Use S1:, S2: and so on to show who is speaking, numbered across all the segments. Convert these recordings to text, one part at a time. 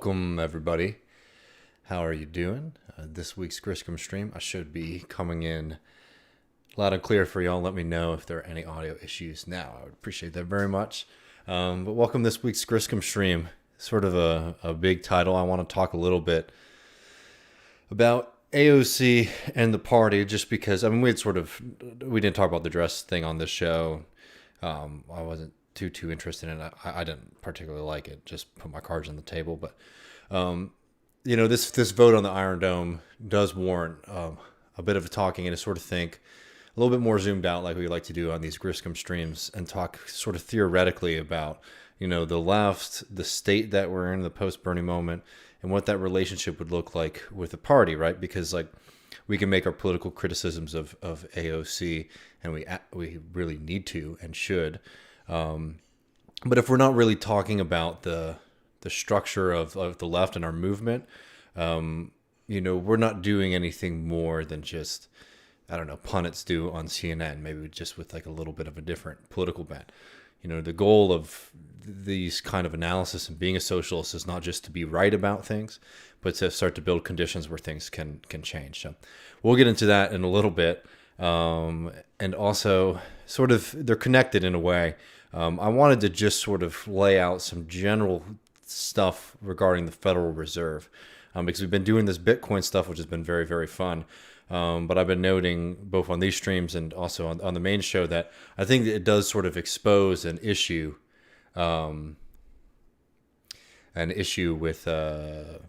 S1: Welcome, everybody. How are you doing? This week's Griscom stream, I should be coming in loud and clear for y'all. Let me know if there are any audio issues now. I would appreciate that very much. But welcome this week's Griscom stream. Sort of a big title. I want to talk a little bit about AOC and the party, just because, I mean, we didn't talk about the dress thing on this show. I wasn't too interested in it. I didn't particularly like it. Just put my cards on the table. But this vote on the Iron Dome does warrant a bit of a talking and to sort of think a little bit more zoomed out, like we like to do on these Griscom streams, and talk sort of theoretically about the left, the state that we're in, the post-Bernie moment, and what that relationship would look like with the party, right? Because we can make our political criticisms of AOC, and we really need to and should. But if we're not really talking about the structure of the left and our movement, we're not doing anything more than just, I don't know, pundits do on CNN, maybe just with like a little bit of a different political bent. The goal of these kind of analysis and being a socialist is not just to be right about things, but to start to build conditions where things can change. So we'll get into that in a little bit. And also sort of they're connected in a way. I wanted to just sort of lay out some general stuff regarding the Federal Reserve, because we've been doing this Bitcoin stuff, which has been very, very fun. But I've been noting both on these streams and also on the main show that I think that it does sort of expose an issue with the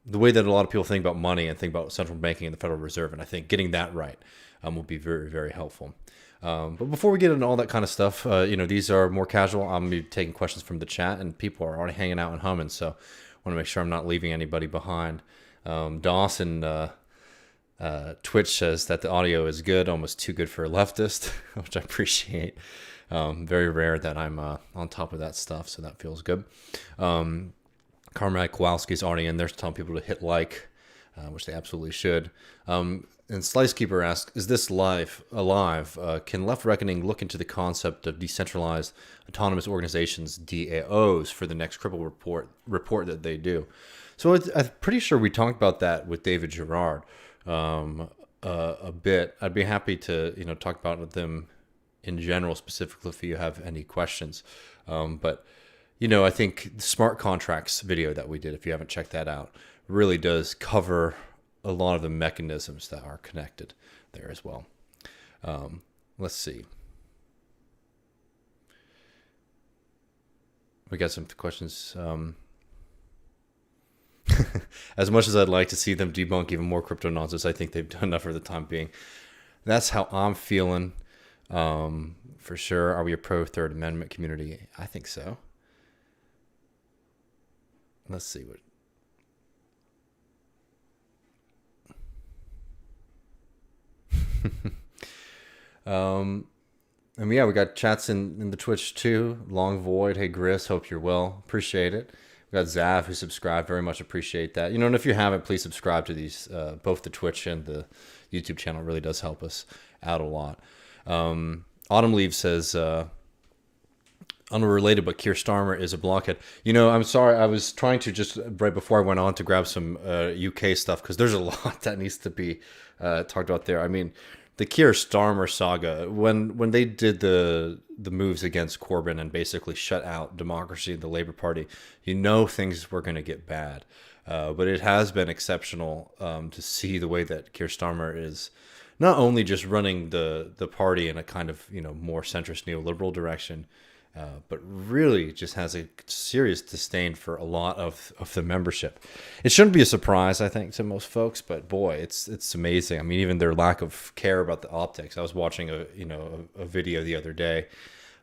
S1: way that a lot of people think about money and think about central banking and the Federal Reserve. And I think getting that right will be very, very helpful. But before we get into all that kind of stuff, these are more casual. I'm going to be taking questions from the chat, and people are already hanging out and humming. So I want to make sure I'm not leaving anybody behind. Dawson, Twitch says that the audio is good, almost too good for a leftist, which I appreciate. Very rare that I'm on top of that stuff, so that feels good. Carmack Kowalski's already in there telling people to hit like, which they absolutely should. And Slicekeeper asks, is this alive? Can Left Reckoning look into the concept of decentralized autonomous organizations, DAOs, for the next Cripple report that they do? So I'm pretty sure we talked about that with David Gerard a bit. I'd be happy to talk about them in general, specifically if you have any questions. But I think the smart contracts video that we did, if you haven't checked that out, really does cover a lot of the mechanisms that are connected there as well. Let's see. We got some questions. As much as I'd like to see them debunk even more crypto nonsense, I think they've done enough for the time being. That's how I'm feeling, for sure. Are we a pro Third Amendment community? I think so. Let's see what. And yeah, we got chats in the Twitch too. Long Void, hey Gris, hope you're well. Appreciate it. We got Zav who subscribed, very much appreciate that. And if you haven't, please subscribe to these, both the Twitch and the YouTube channel. It really does help us out a lot. Autumn Leaves says, unrelated, but Keir Starmer is a blockhead. I'm sorry, I was trying to just right before I went on to grab some UK stuff, because there's a lot that needs to be talked about there. I mean, the Keir Starmer saga, when they did the moves against Corbyn and basically shut out democracy in the Labour Party, things were going to get bad. But it has been exceptional to see the way that Keir Starmer is not only just running the party in a kind of more centrist neoliberal direction, but really just has a serious disdain for a lot of the membership. It shouldn't be a surprise, I think, to most folks, but boy, it's amazing. I mean, even their lack of care about the optics. I was watching a video the other day.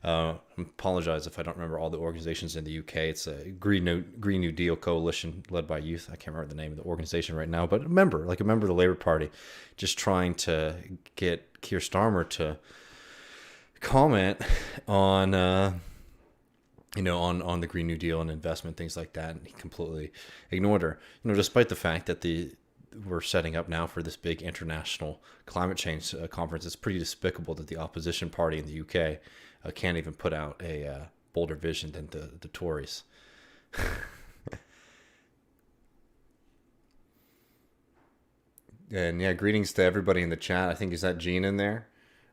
S1: I apologize if I don't remember all the organizations in the UK. It's a Green New Deal coalition led by youth. I can't remember the name of the organization right now, but a member of the Labour Party, just trying to get Keir Starmer to comment on on the Green New Deal and investment, things like that, and he completely ignored her. Despite the fact that we're setting up now for this big international climate change conference, it's pretty despicable that the opposition party in the UK can't even put out a bolder vision than the Tories. And yeah, greetings to everybody in the chat. I think is that Gene in there,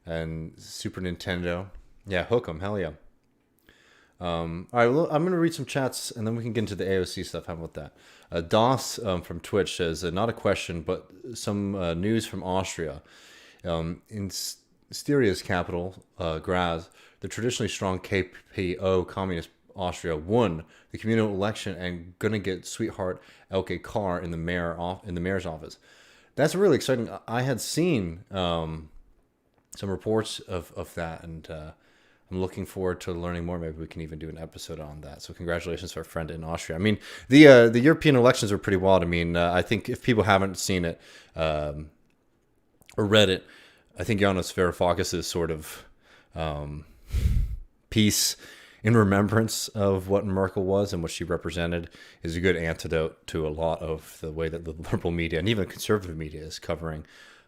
S1: and Super Nintendo. Yeah, hook 'em, hell yeah. All right, well, I'm going to read some chats and then we can get into the AOC stuff. How about that? Doss from Twitch says, not a question, but some news from Austria. In Styria's capital, Graz, the traditionally strong KPO communist Austria won the communal election and going to get sweetheart Elke Carr in the mayor's office. That's really exciting. I had seen some reports of that, and I'm looking forward to learning more. Maybe we can even do an episode on that. So congratulations to our friend in Austria. I mean, the European elections are pretty wild. I mean, I think if people haven't seen it or read it, I think Yanis Varoufakis' sort of piece in remembrance of what Merkel was and what she represented is a good antidote to a lot of the way that the liberal media and even conservative media is covering,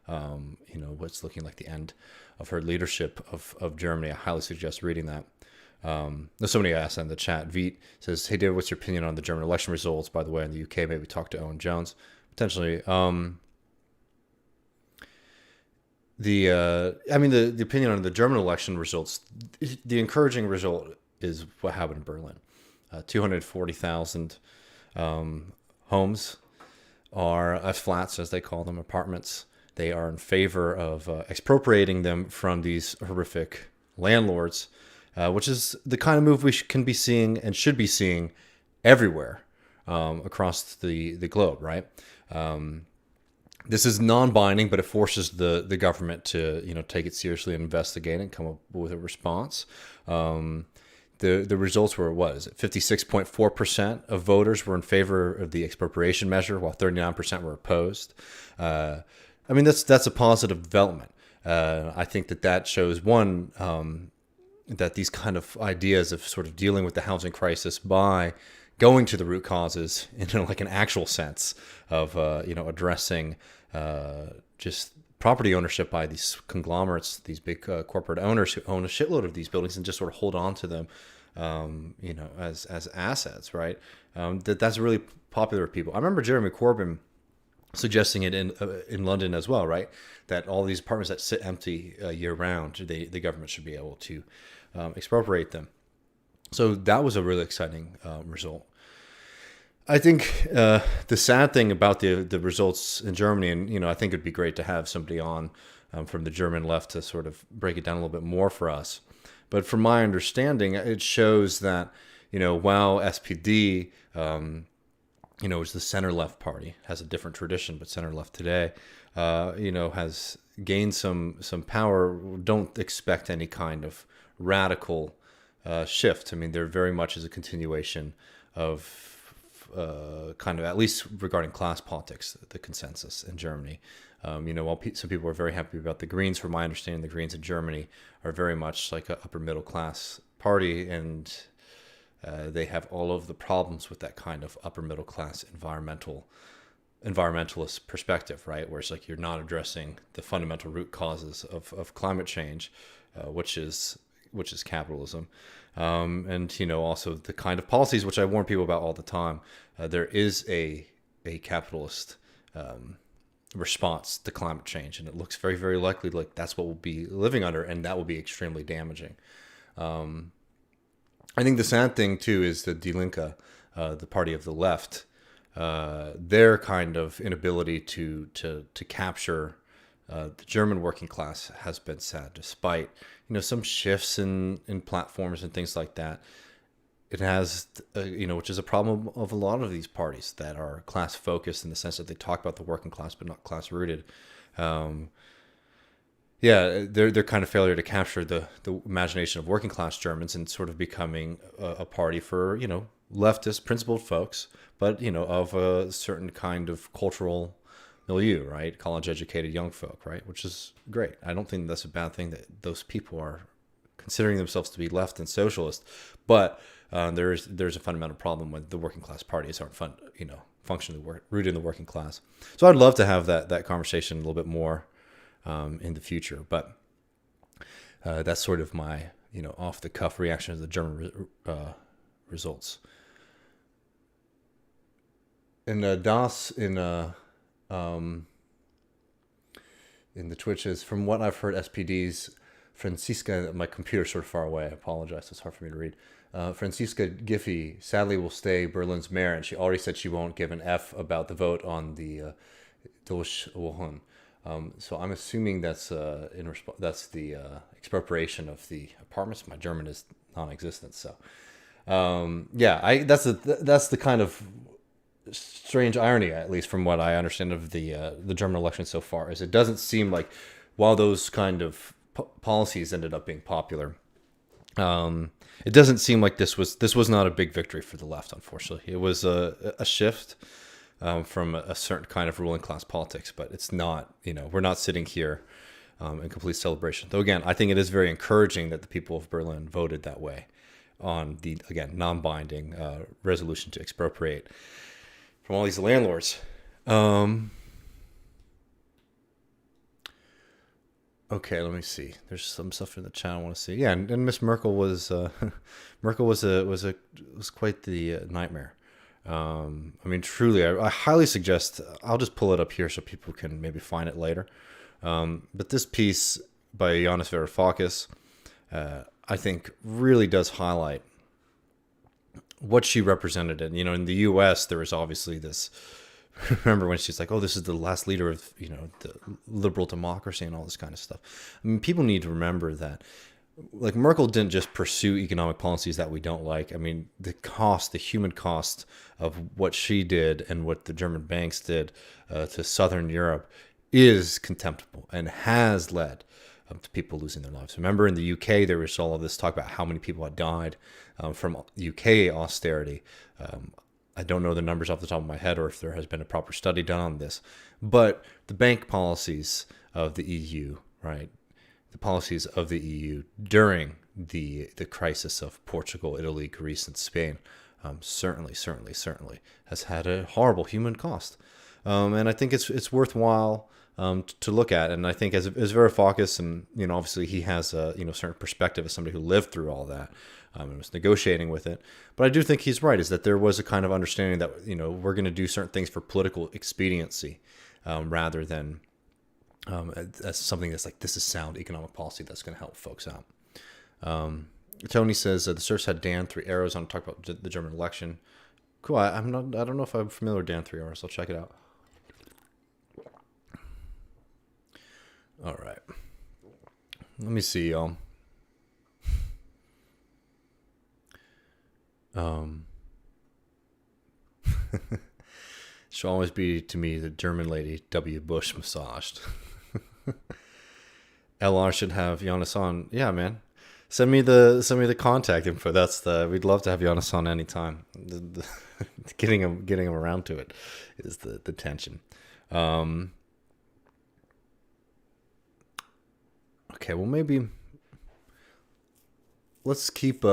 S1: what's looking like the end of her leadership of Germany. I highly suggest reading that. There's somebody asked in the chat. Veet says, "Hey David, what's your opinion on the German election results? By the way, in the UK, maybe talk to Owen Jones potentially." The opinion on the German election results. The encouraging result is what happened in Berlin. 240,000 homes are flats, as they call them, apartments. They are in favor of expropriating them from these horrific landlords, which is the kind of move we can be seeing and should be seeing everywhere across the globe, right? This is non-binding, but it forces the government to take it seriously and investigate it and come up with a response. The results were, what is it? 56.4% of voters were in favor of the expropriation measure, while 39% were opposed. That's a positive development. I think that shows one that these kind of ideas of sort of dealing with the housing crisis by going to the root causes in like an actual sense of addressing just property ownership by these conglomerates, these big corporate owners who own a shitload of these buildings and just sort of hold on to them, as assets, right? That's really popular with people. I remember Jeremy Corbyn suggesting it in London as well, right? That all these apartments that sit empty year round, the government should be able to expropriate them. So that was a really exciting result. I think the sad thing about the results in Germany, and I think it'd be great to have somebody on from the German left to sort of break it down a little bit more for us. But from my understanding, it shows that while SPD, is the center-left party, has a different tradition, but center-left today, has gained some power. Don't expect any kind of radical shift. I mean, there very much is a continuation of kind of, at least regarding class politics, the consensus in Germany. While some people are very happy about the Greens, from my understanding, the Greens in Germany are very much like an upper middle class party, and they have all of the problems with that kind of upper middle class environmentalist perspective, right? Where it's like you're not addressing the fundamental root causes of climate change, which is capitalism, and also the kind of policies which I warn people about all the time. There is a capitalist response to climate change, and it looks very, very likely like that's what we'll be living under, and that will be extremely damaging. I think the sad thing too is that Die Linke, the party of the left, their kind of inability to capture the German working class has been sad, despite some shifts in platforms and things like that. It has, which is a problem of a lot of these parties that are class focused in the sense that they talk about the working class but not class rooted. Their kind of failure to capture the imagination of working class Germans and sort of becoming a party for leftist principled folks, but of a certain kind of cultural milieu, right? College educated young folk, right? Which is great. I don't think that's a bad thing that those people are considering themselves to be left and socialist, but there's a fundamental problem when the working class parties aren't functionally rooted in the working class. So I'd love to have that conversation a little bit more in the future, but that's sort of my off the cuff reaction to the German results. And Das in in the Twitch is, from what I've heard, SPD's Francisca, my computer's sort of far away. I apologize. It's hard for me to read. Francisca Giffey sadly will stay Berlin's mayor, and she already said she won't give an F about the vote on the Durchwochen. So I'm assuming that's that's the expropriation of the apartments. My German is non-existent, so that's the kind of strange irony, at least from what I understand of the German election so far, is it doesn't seem like, while those kind of policies ended up being popular, it doesn't seem like this was not a big victory for the left. Unfortunately, it was a shift from a certain kind of ruling class politics, but it's not. We're not sitting here in complete celebration. Though again, I think it is very encouraging that the people of Berlin voted that way on the, again, non-binding resolution to expropriate from all these landlords. Okay, let me see. There's some stuff in the chat I want to see. Yeah, and Miss Merkel was was quite the nightmare. I mean, truly, I highly suggest. I'll just pull it up here so people can maybe find it later. But this piece by Yanis Varoufakis, I think, really does highlight what she represented. And in the U.S., there was obviously this. Remember when she's like, "Oh, this is the last leader of the liberal democracy" and all this kind of stuff. I mean, people need to remember that, like, Merkel didn't just pursue economic policies that we don't like. I mean, the human cost of what she did and what the German banks did to Southern Europe is contemptible and has led to people losing their lives. Remember, in the UK, there was all of this talk about how many people had died from UK austerity. I don't know the numbers off the top of my head, or if there has been a proper study done on this, but the bank policies of the EU, right? The policies of the EU during the crisis of Portugal, Italy, Greece, and Spain certainly has had a horrible human cost. And I think it's worthwhile to look at. And I think as Varoufakis, and obviously he has a certain perspective as somebody who lived through all that and was negotiating with it. But I do think he's right, is that there was a kind of understanding that we're going to do certain things for political expediency rather than as something that's like, this is sound economic policy that's going to help folks out. Tony says the Surfs had Dan 3 Arrows on to talk about the German election. Cool. I don't know if I'm familiar with Dan 3 Arrows. I'll check it out. All right. Let me see, y'all. She'll always be to me the German lady W. Bush massaged. LR should have Giannis on. Yeah, man. Send me the contact info. We'd love to have Giannis on anytime. Getting him around to it is the tension. Okay, well, maybe let's keep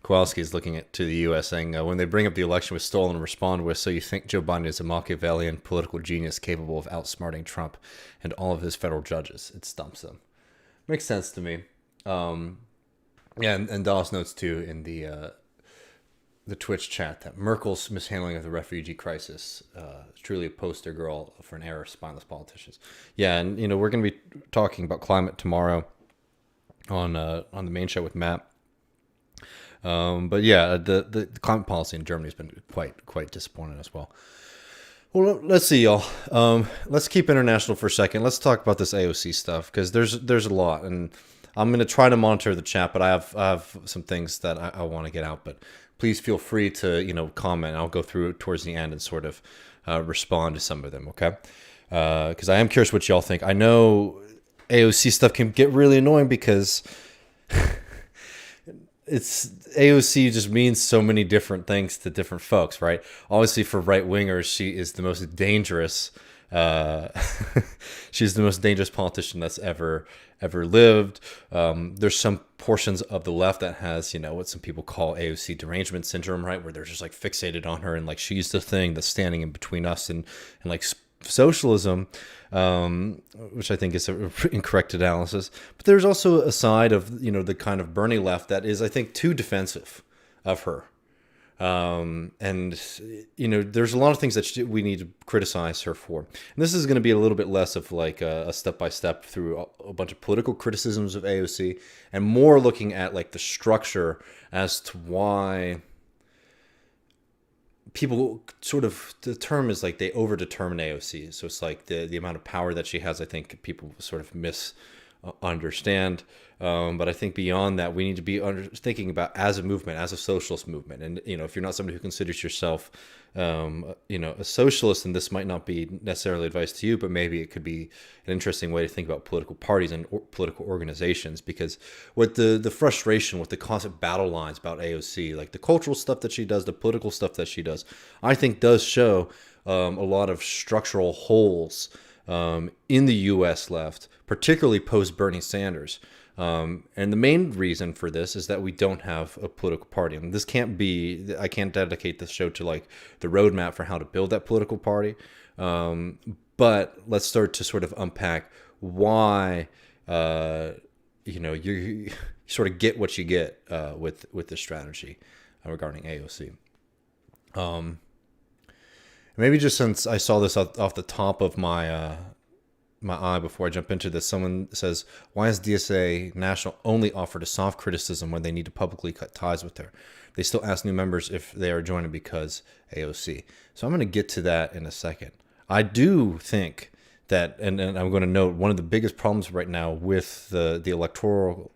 S1: Kowalski is looking to the U.S. saying, when they bring up the election was stolen, respond with, "So you think Joe Biden is a Machiavellian political genius capable of outsmarting Trump and all of his federal judges?" It stumps them. Makes sense to me. Yeah, and Dallas notes too in the Twitch chat that Merkel's mishandling of the refugee crisis is truly a poster girl for an era of spineless politicians. Yeah, and we're going to be talking about climate tomorrow on the main show with Matt. But yeah, the climate policy in Germany has been quite disappointing as well. Well, let's see, y'all. Let's keep international for a second. Let's talk about this AOC stuff, because there's a lot, and I'm going to try to monitor the chat, but I have some things that I want to get out. But please feel free to comment. I'll go through it towards the end and sort of respond to some of them, okay? Because I am curious what y'all think. I know AOC stuff can get really annoying because AOC just means so many different things to different folks, right? Obviously, for right wingers, she is the most dangerous. She's the most dangerous politician that's ever lived. There's some portions of the left that has, what some people call AOC derangement syndrome, right? Where they're just like fixated on her and like she's the thing that's standing in between us and like socialism, which I think is an incorrect analysis. But there's also a side of, the kind of Bernie left that is, I think, too defensive of her. And there's a lot of things that we need to criticize her for. And this is going to be a little bit less of like a step-by-step through a bunch of political criticisms of AOC, and more looking at like the structure as to why people sort of, the term is like they overdetermine AOC. So it's like the amount of power that she has, I think people sort of misunderstand. But I think beyond that, we need to be thinking about as a movement, as a socialist movement. And, if you're not somebody who considers yourself, a socialist, and this might not be necessarily advice to you, but maybe it could be an interesting way to think about political parties and political organizations. Because with the frustration with the constant battle lines about AOC, like the cultural stuff that she does, the political stuff that she does, I think does show a lot of structural holes in the U.S. left, particularly post Bernie Sanders. And the main reason for this is that we don't have a political party. And this can't be, I can't dedicate this show to like the roadmap for how to build that political party. But let's start to sort of unpack why, you sort of get what you get with this strategy regarding AOC. Maybe just since I saw this off the top of my eye before I jump into this, someone says, why has DSA National only offered a soft criticism when they need to publicly cut ties with her? They still ask new members if they are joining because AOC. So I'm going to get to that in a second. I do think that, and I'm going to note, one of the biggest problems right now with the electoral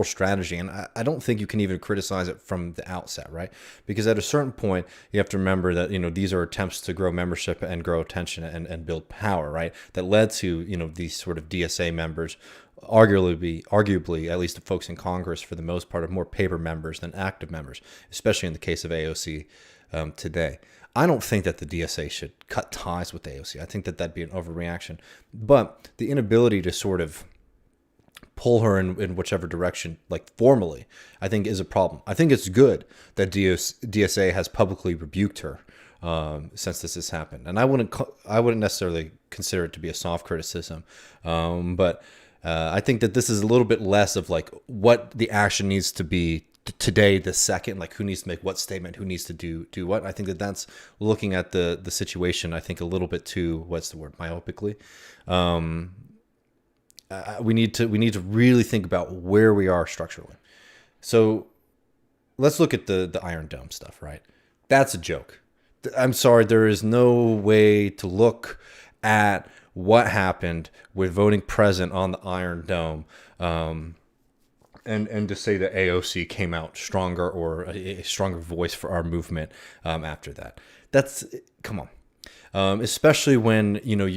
S1: strategy, and I don't think you can even criticize it from the outset, right? Because at a certain point, you have to remember that, these are attempts to grow membership and grow attention and build power, right? That led to, these sort of DSA members, arguably, at least the folks in Congress, for the most part, are more paper members than active members, especially in the case of AOC today. I don't think that the DSA should cut ties with AOC. I think that that'd be an overreaction. But the inability to sort of pull her in whichever direction, like formally, I think is a problem. I think it's good that DSA has publicly rebuked her since this has happened. And I wouldn't necessarily consider it to be a soft criticism. But I think that this is a little bit less of like what the action needs to be today, the second, like who needs to make what statement, who needs to do what. I think that that's looking at the situation, I think, a little bit too, what's the word, myopically. We need to really think about where we are structurally. So let's look at the Iron Dome stuff, right? That's a joke. I'm sorry, there is no way to look at what happened with voting present on the Iron Dome and to say that AOC came out stronger or a stronger voice for our movement after that. That's, come on. Especially when,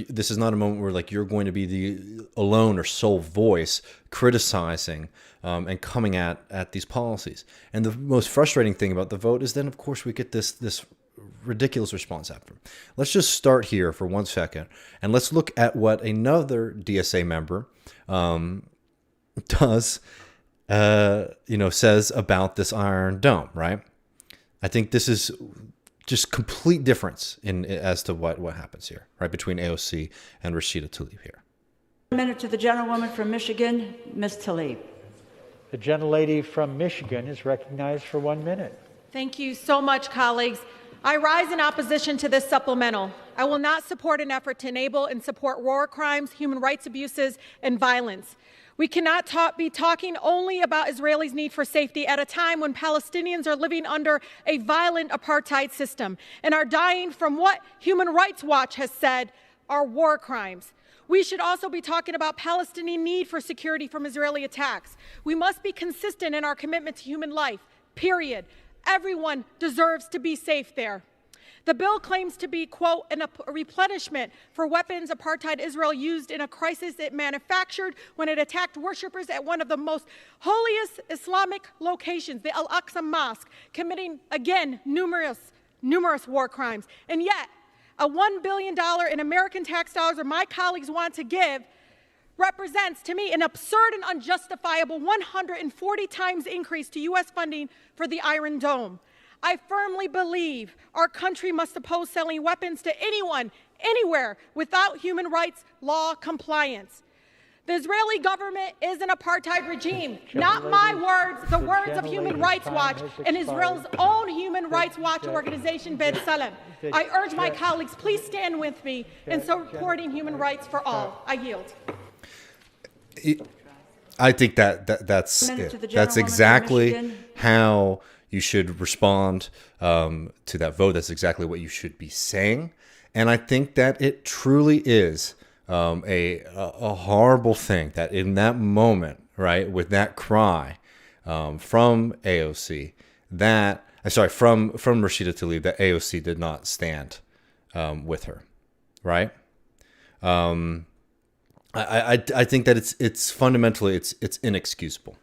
S1: this is not a moment where like you're going to be the alone or sole voice criticizing and coming at these policies. And the most frustrating thing about the vote is then, of course, we get this ridiculous response after. Let's just start here for 1 second and let's look at what another DSA member does, says about this Iron Dome, right? I think this is just complete difference as to what happens here, right, between AOC and Rashida Tlaib here.
S2: A minute to the gentlewoman from Michigan, Ms. Tlaib.
S3: The gentlelady from Michigan is recognized for 1 minute.
S4: Thank you so much, colleagues. I rise in opposition to this supplemental. I will not support an effort to enable and support war crimes, human rights abuses, and violence. We cannot be talking only about Israelis' need for safety at a time when Palestinians are living under a violent apartheid system and are dying from what Human Rights Watch has said are war crimes. We should also be talking about Palestinian need for security from Israeli attacks. We must be consistent in our commitment to human life, period. Everyone deserves to be safe there. The bill claims to be, quote, a replenishment for weapons apartheid Israel used in a crisis it manufactured when it attacked worshippers at one of the most holiest Islamic locations, the Al-Aqsa Mosque, committing, again, numerous war crimes. And yet, a $1 billion in American tax dollars that my colleagues want to give represents, to me, an absurd and unjustifiable 140 times increase to U.S. funding for the Iron Dome. I firmly believe our country must oppose selling weapons to anyone, anywhere without human rights law compliance. The Israeli government is an apartheid regime. Not my words, the words of Human Rights Watch and Israel's own Human Rights Watch organization, B'Tselem. I urge my colleagues, please stand with me in supporting human rights for all. I yield.
S1: I think that's it. That's exactly how you should respond to that vote. That's exactly what you should be saying. And I think that it truly is a horrible thing that in that moment, right, with that cry from AOC, from Rashida Tlaib, that AOC did not stand with her, right? I think that it's fundamentally it's inexcusable.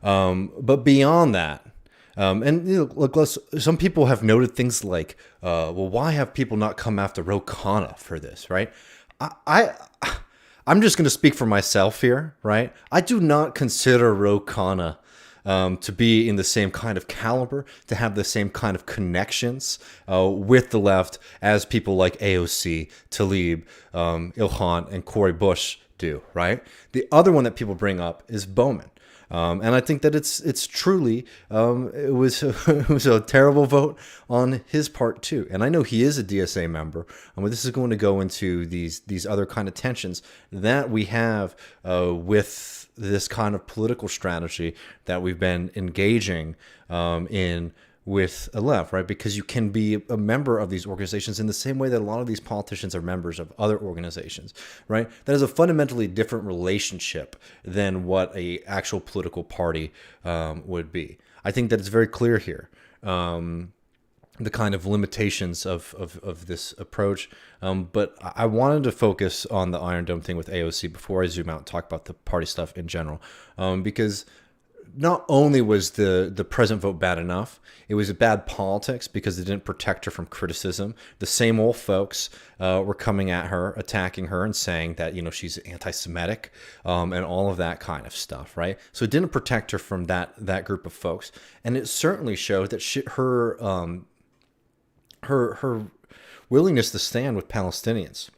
S1: But beyond that, and you know, look, some people have noted things like, well, why have people not come after Ro Khanna for this, right? I'm just going to speak for myself here, right? I do not consider Ro Khanna to be in the same kind of caliber, to have the same kind of connections with the left as people like AOC, Tlaib, Ilhan, and Cori Bush do, right? The other one that people bring up is Bowman. And I think that it's truly it was a terrible vote on his part too. And I know he is a DSA member. This is going to go into these other kind of tensions that we have with this kind of political strategy that we've been engaging in with a left, right? Because you can be a member of these organizations in the same way that a lot of these politicians are members of other organizations, right? That is a fundamentally different relationship than what a actual political party would be. I think that it's very clear here, the kind of limitations of this approach. But I wanted to focus on the Iron Dome thing with AOC before I zoom out and talk about the party stuff in general, because not only was the present vote bad enough, it was bad politics because it didn't protect her from criticism. The same old folks were coming at her, attacking her, and saying that, you know, she's anti-Semitic and all of that kind of stuff, right? So it didn't protect her from that group of folks, and it certainly showed that her willingness to stand with Palestinians,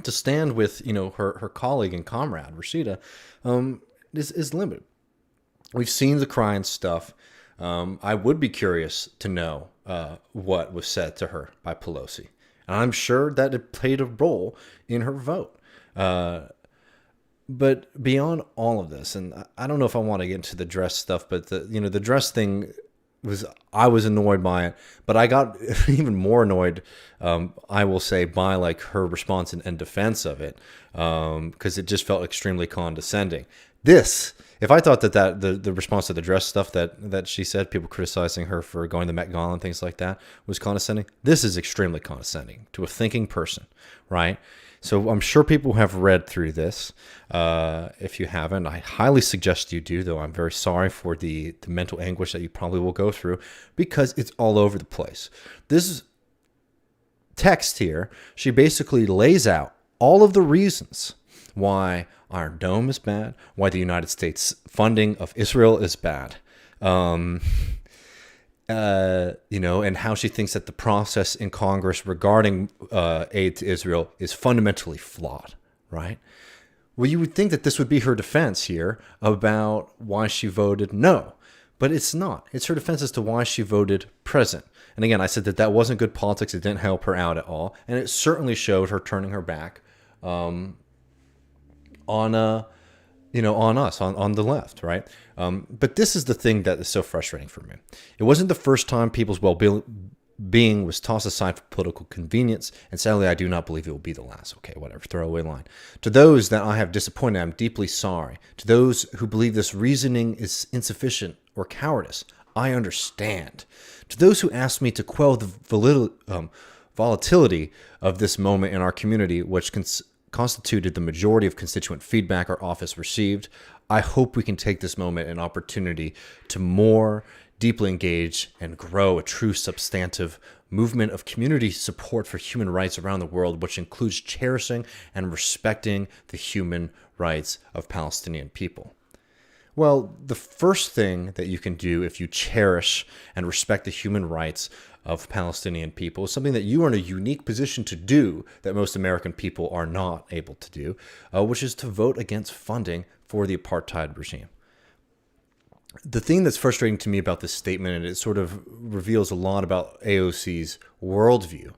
S1: to stand with, you know, her colleague and comrade Rashida, is limited. We've seen the crying stuff. I would be curious to know what was said to her by Pelosi. And I'm sure that it played a role in her vote. But beyond all of this, and I don't know if I want to get into the dress stuff, but the dress thing I was annoyed by it, but I got even more annoyed, I will say, by like her response and defense of it, because it just felt extremely condescending. If I thought that the response to the dress stuff that she said, people criticizing her for going to the Met Gala and things like that, was condescending, this is extremely condescending to a thinking person, right? So I'm sure people have read through this. If you haven't, I highly suggest you do, though I'm very sorry for the mental anguish that you probably will go through, because it's all over the place. This text here, she basically lays out all of the reasons why Iron Dome is bad, why the United States funding of Israel is bad, and how she thinks that the process in Congress regarding aid to Israel is fundamentally flawed, right? Well, you would think that this would be her defense here about why she voted no, but it's not. It's her defense as to why she voted present. And again, I said that wasn't good politics. It didn't help her out at all, and it certainly showed her turning her back on us, on the left, right? But this is the thing that is so frustrating for me. It wasn't the first time people's well-being was tossed aside for political convenience, and sadly, I do not believe it will be the last. Okay, whatever, throwaway line. To those that I have disappointed, I'm deeply sorry. To those who believe this reasoning is insufficient or cowardice, I understand. To those who ask me to quell the volatility of this moment in our community, which constituted the majority of constituent feedback our office received, I hope we can take this moment an opportunity to more deeply engage and grow a true substantive movement of community support for human rights around the world, which includes cherishing and respecting the human rights of Palestinian people. Well, the first thing that you can do if you cherish and respect the human rights of Palestinian people is something that you are in a unique position to do that most American people are not able to do, which is to vote against funding for the apartheid regime. The thing that's frustrating to me about this statement, and it sort of reveals a lot about AOC's worldview,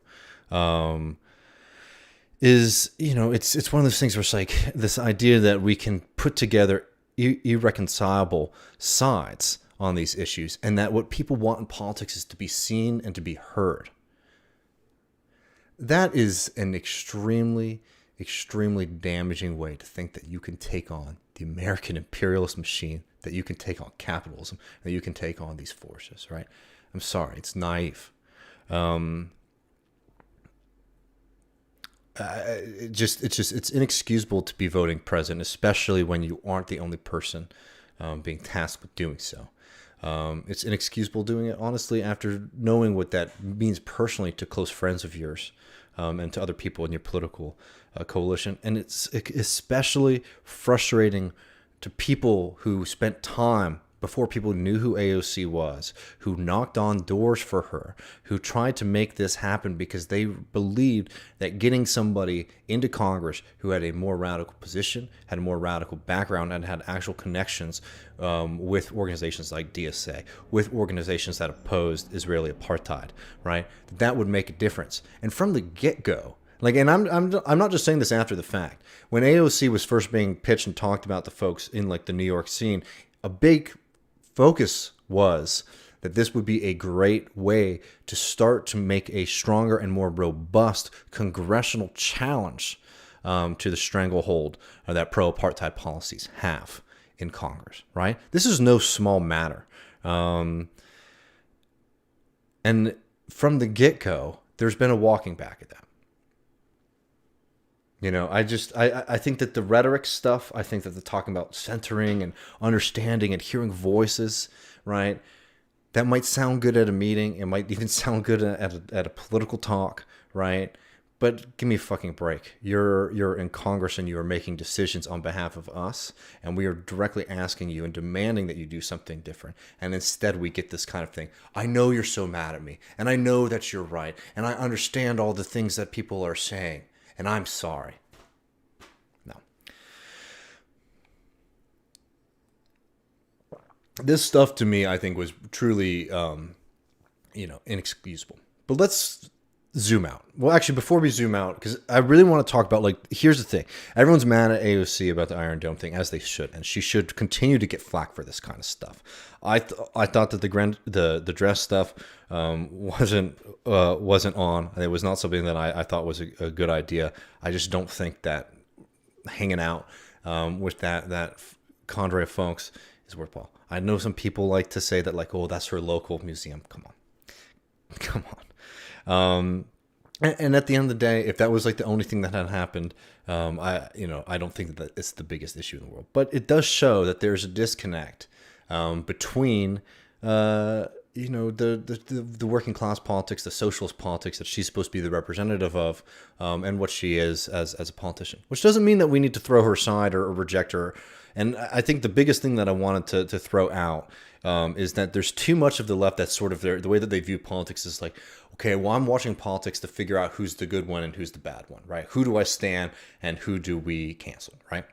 S1: is, it's one of those things where it's like this idea that we can put together irreconcilable sides on these issues, and that what people want in politics is to be seen and to be heard. That is an extremely, extremely damaging way to think that you can take on the American imperialist machine, that you can take on capitalism, that you can take on these forces, right? I'm sorry, it's naive. It's inexcusable to be voting president, especially when you aren't the only person being tasked with doing so. It's inexcusable doing it, honestly, after knowing what that means personally to close friends of yours and to other people in your political coalition. And it's especially frustrating to people who spent time before people knew who AOC was, who knocked on doors for her, who tried to make this happen because they believed that getting somebody into Congress who had a more radical position, had a more radical background, and had actual connections with organizations like DSA, with organizations that opposed Israeli apartheid, right? That would make a difference. And from the get-go, and I'm not just saying this after the fact. When AOC was first being pitched and talked about to folks in the New York scene, a big focus was that this would be a great way to start to make a stronger and more robust congressional challenge to the stranglehold that pro-apartheid policies have in Congress, right? This is no small matter. And from the get-go, there's been a walking back at that. I think that the rhetoric stuff, I think that the talking about centering and understanding and hearing voices, right? That might sound good at a meeting. It might even sound good at a political talk, right? But give me a fucking break. You're in Congress and you are making decisions on behalf of us, and we are directly asking you and demanding that you do something different. And instead we get this kind of thing. I know you're so mad at me, and I know that you're right, and I understand all the things that people are saying. And I'm sorry. No. This stuff to me, I think, was truly, inexcusable. But let's zoom out. Well, actually, before we zoom out, because I really want to talk about, here's the thing. Everyone's mad at AOC about the Iron Dome thing, as they should. And she should continue to get flack for this kind of stuff. I thought that the dress stuff wasn't on. It was not something that I thought was a good idea. I just don't think that hanging out with that cadre of folks is worthwhile. I know some people like to say that, that's her local museum. Come on. And at the end of the day, if that was the only thing that had happened, I don't think that it's the biggest issue in the world. But it does show that there's a disconnect between the working class politics, the socialist politics that she's supposed to be the representative of, and what she is as a politician. Which doesn't mean that we need to throw her aside or reject her. And I think the biggest thing that I wanted to throw out is that there's too much of the left that's sort of the way that they view politics is okay, well, I'm watching politics to figure out who's the good one and who's the bad one, right? Who do I stand and who do we cancel, right?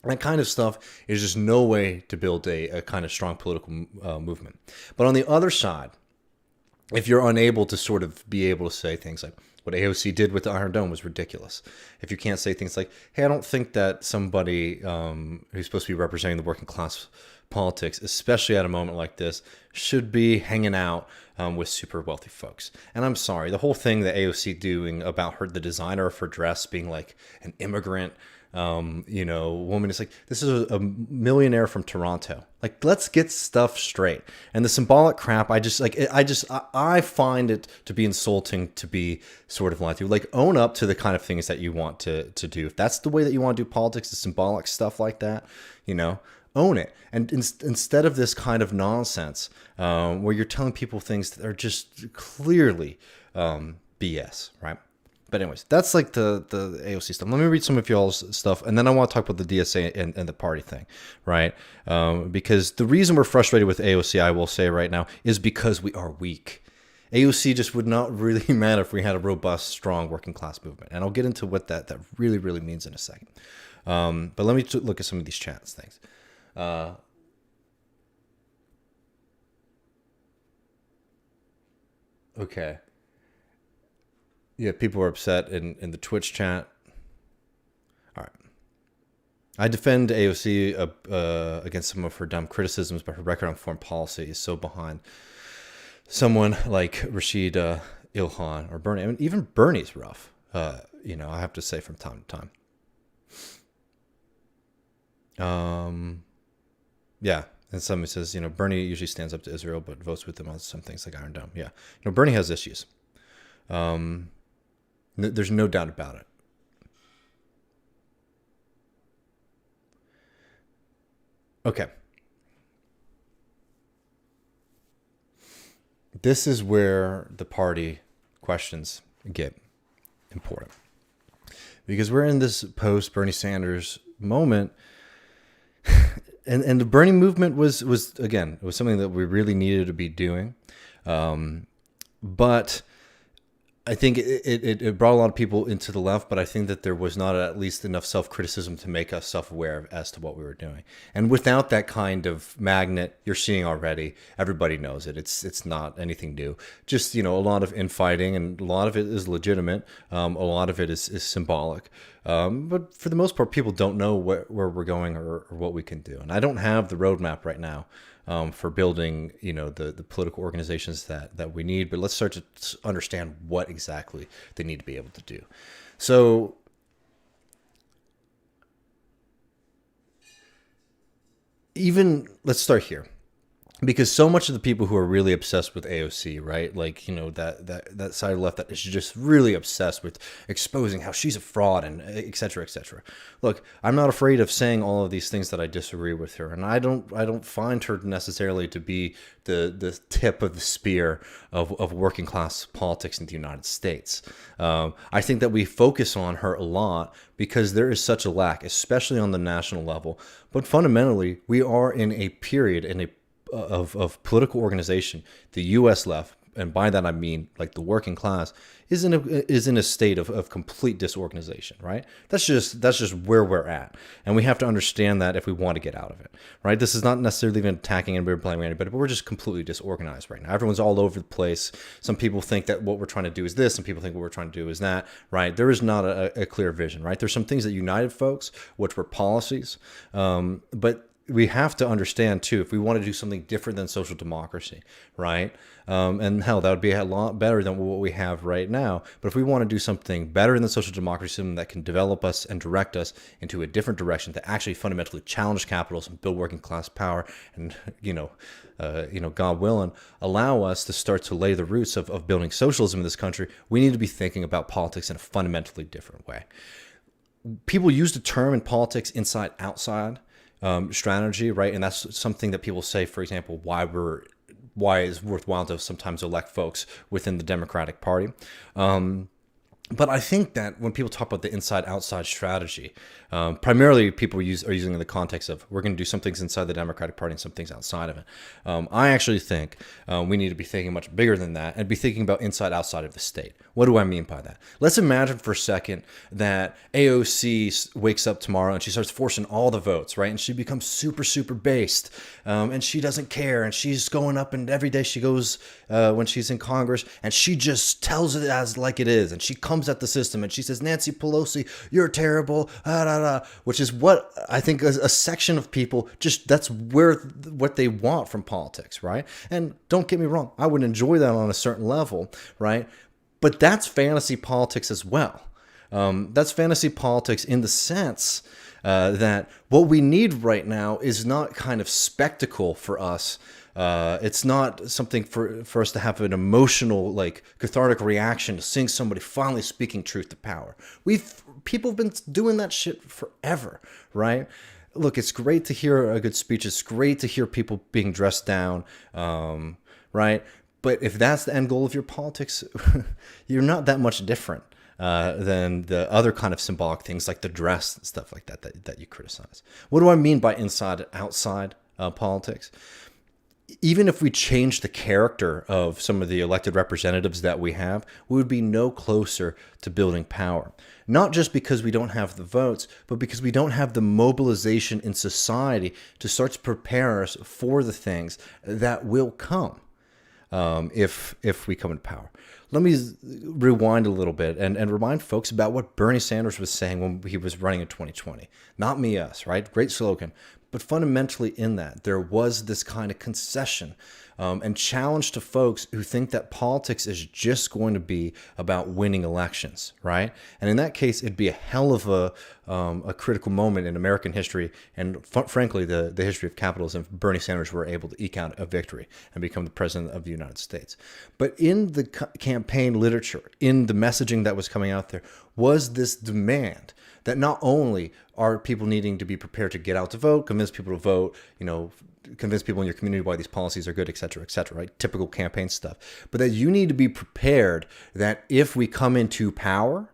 S1: That kind of stuff is just no way to build a kind of strong political movement. But on the other side, if you're unable to sort of be able to say things like what AOC did with the Iron Dome was ridiculous. If you can't say things like, hey, I don't think that somebody who's supposed to be representing the working class politics, especially at a moment like this, should be hanging out with super wealthy folks. And I'm sorry, the whole thing that AOC doing about the designer of her dress being an immigrant, woman, is this is a millionaire from Toronto. Let's get stuff straight. And the symbolic crap, I find it to be insulting to be sort of lied to. Own up to the kind of things that you want to do. If that's the way that you want to do politics, the symbolic stuff like that, own it. And instead of this kind of nonsense where you're telling people things that are just clearly BS, right? But anyways, that's the AOC stuff. Let me read some of y'all's stuff, and then I want to talk about the DSA and the party thing, right? Because the reason we're frustrated with AOC, I will say right now, is because we are weak. AOC just would not really matter if we had a robust, strong working class movement. And I'll get into what that really, really means in a second. But let me look at some of these chats things. Okay. Yeah, people are upset in the Twitch chat. All right. I defend AOC against some of her dumb criticisms, but her record on foreign policy is so behind someone like Rashid Ilhan or Bernie. I mean, even Bernie's rough, I have to say from time to time. Yeah. And somebody says, Bernie usually stands up to Israel, but votes with them on some things like Iron Dome. Yeah. Bernie has issues. There's no doubt about it. Okay. This is where the party questions get important. Because we're in this post-Bernie Sanders moment. And the Bernie movement was again, it was something that we really needed to be doing. But I think it brought a lot of people into the left, but I think that there was not at least enough self-criticism to make us self-aware as to what we were doing. And without that kind of magnet, you're seeing already, everybody knows it. It's not anything new. Just, a lot of infighting, and a lot of it is legitimate. A lot of it is symbolic. But for the most part, people don't know where we're going or what we can do. And I don't have the roadmap right now for building, the political organizations that we need. But let's start to understand what exactly they need to be able to do. So let's start here. Because so much of the people who are really obsessed with AOC, right? Like, that side of the left that is just really obsessed with exposing how she's a fraud and et cetera, et cetera. Look, I'm not afraid of saying all of these things that I disagree with her. And I don't find her necessarily to be the tip of the spear of working class politics in the United States. I think that we focus on her a lot because there is such a lack, especially on the national level. But fundamentally, we are in a period, of political organization, the U.S. left, and by that I mean like the working class, is in a state of complete disorganization, right? That's just where we're at, and we have to understand that if we want to get out of it, right? This is not necessarily even attacking anybody or blaming anybody, but we're just completely disorganized right now. Everyone's all over the place. Some people think that what we're trying to do is this, and people think what we're trying to do is that, right? There is not a clear vision, right? There's some things that united folks, which were policies, but we have to understand, too, if we want to do something different than social democracy, right? And hell, that would be a lot better than what we have right now. But if we want to do something better than social democracy, something that can develop us and direct us into a different direction to actually fundamentally challenge capitalism, build working class power, and, God willing, allow us to start to lay the roots of building socialism in this country, we need to be thinking about politics in a fundamentally different way. People use the term in politics inside-outside strategy, right? And that's something that people say, for example, why it's worthwhile to sometimes elect folks within the Democratic Party. But I think that when people talk about the inside-outside strategy, primarily people are using in the context of we're going to do some things inside the Democratic Party and some things outside of it. I actually think we need to be thinking much bigger than that and be thinking about inside-outside of the state. What do I mean by that? Let's imagine for a second that AOC wakes up tomorrow and she starts forcing all the votes, right? And she becomes super, super based, and she doesn't care, and she's going up, and every day she goes when she's in Congress, and she just tells it as like it is, and she comes at the system and she says, Nancy Pelosi, you're terrible, which is what I think a section of people that's what they want from politics, right? And don't get me wrong, I would enjoy that on a certain level, right? But that's fantasy politics as well. That's fantasy politics in the sense that what we need right now is not kind of spectacle for us. It's not something for us to have an emotional, like, cathartic reaction to seeing somebody finally speaking truth to power. People have been doing that shit forever, right? Look, it's great to hear a good speech. It's great to hear people being dressed down, right? But if that's the end goal of your politics, you're not that much different than the other kind of symbolic things like the dress and stuff like that you criticize. What do I mean by inside-outside politics? even if we change the character of some of the elected representatives that we have, we would be no closer to building power. Not just because we don't have the votes, but because we don't have the mobilization in society to start to prepare us for the things that will come if we come into power. Let me rewind a little bit and remind folks about what Bernie Sanders was saying when he was running in 2020. Not me, us, right? Great slogan. But fundamentally in that, there was this kind of concession and challenge to folks who think that politics is just going to be about winning elections, right? And in that case, it'd be a hell of a critical moment in American history and, frankly, the history of capitalism if Bernie Sanders were able to eke out a victory and become the president of the United States. But in the campaign literature, in the messaging that was coming out there, was this demand that not only are people needing to be prepared to get out to vote, convince people to vote, convince people in your community why these policies are good, et cetera, right? Typical campaign stuff. But that you need to be prepared that if we come into power,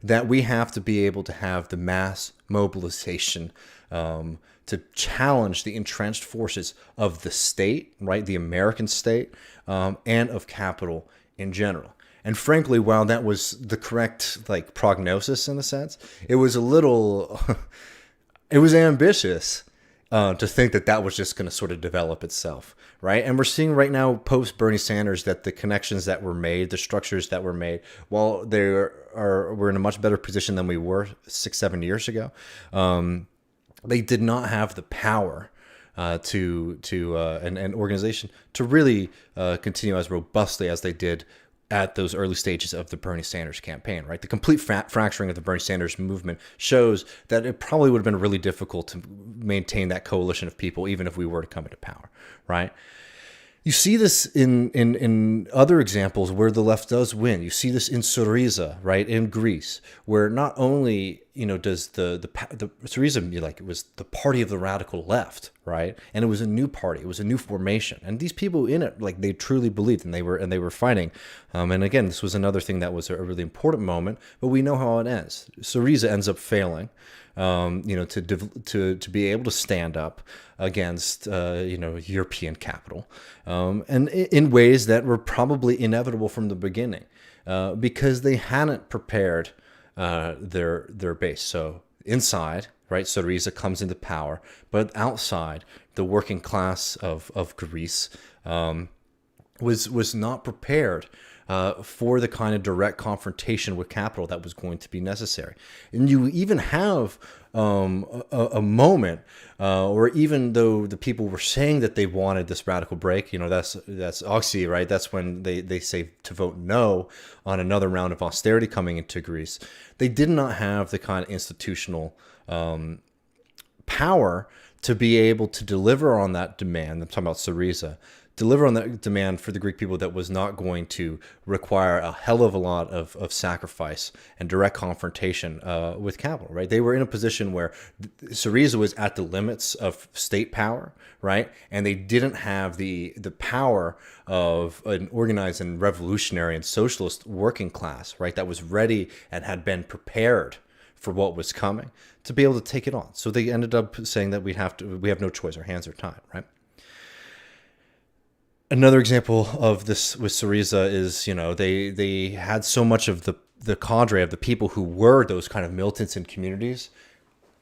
S1: that we have to be able to have the mass mobilization to challenge the entrenched forces of the state, right? The American state, and of capital in general. And frankly, while that was the correct prognosis in a sense, it was a little, it was ambitious to think that that was just going to sort of develop itself, right? And we're seeing right now, post Bernie Sanders, that the connections that were made, the structures that were made, while we're in a much better position than we were 6-7 years ago, they did not have the power to an organization to really continue as robustly as they did at those early stages of the Bernie Sanders campaign, right? The complete fracturing of the Bernie Sanders movement shows that it probably would have been really difficult to maintain that coalition of people, even if we were to come into power, right? You see this in other examples where the left does win. You see this in Syriza, right, in Greece, where not only does the Syriza it was the party of the radical left, right, and it was a new party, it was a new formation, and these people in it they truly believed and they were fighting. And again, this was another thing that was a really important moment, but we know how it ends. Syriza ends up failing. To be able to stand up against European capital, and in ways that were probably inevitable from the beginning, because they hadn't prepared their base. So inside, right, Syriza comes into power, but outside, the working class of Greece was not prepared for the kind of direct confrontation with capital that was going to be necessary. And you even have a moment, or even though the people were saying that they wanted this radical break, that's AOC, right? That's when they say to vote no on another round of austerity coming into Greece. They did not have the kind of institutional power to be able to deliver on that demand. I'm talking about Syriza. Deliver on that demand for the Greek people that was not going to require a hell of a lot of sacrifice and direct confrontation with capital, right? They were in a position where Syriza was at the limits of state power, right? And they didn't have the power of an organized and revolutionary and socialist working class, right? That was ready and had been prepared for what was coming to be able to take it on. So they ended up saying that we have no choice, our hands are tied, right? Another example of this with Syriza is, they had so much of the cadre of the people who were those kind of militants in communities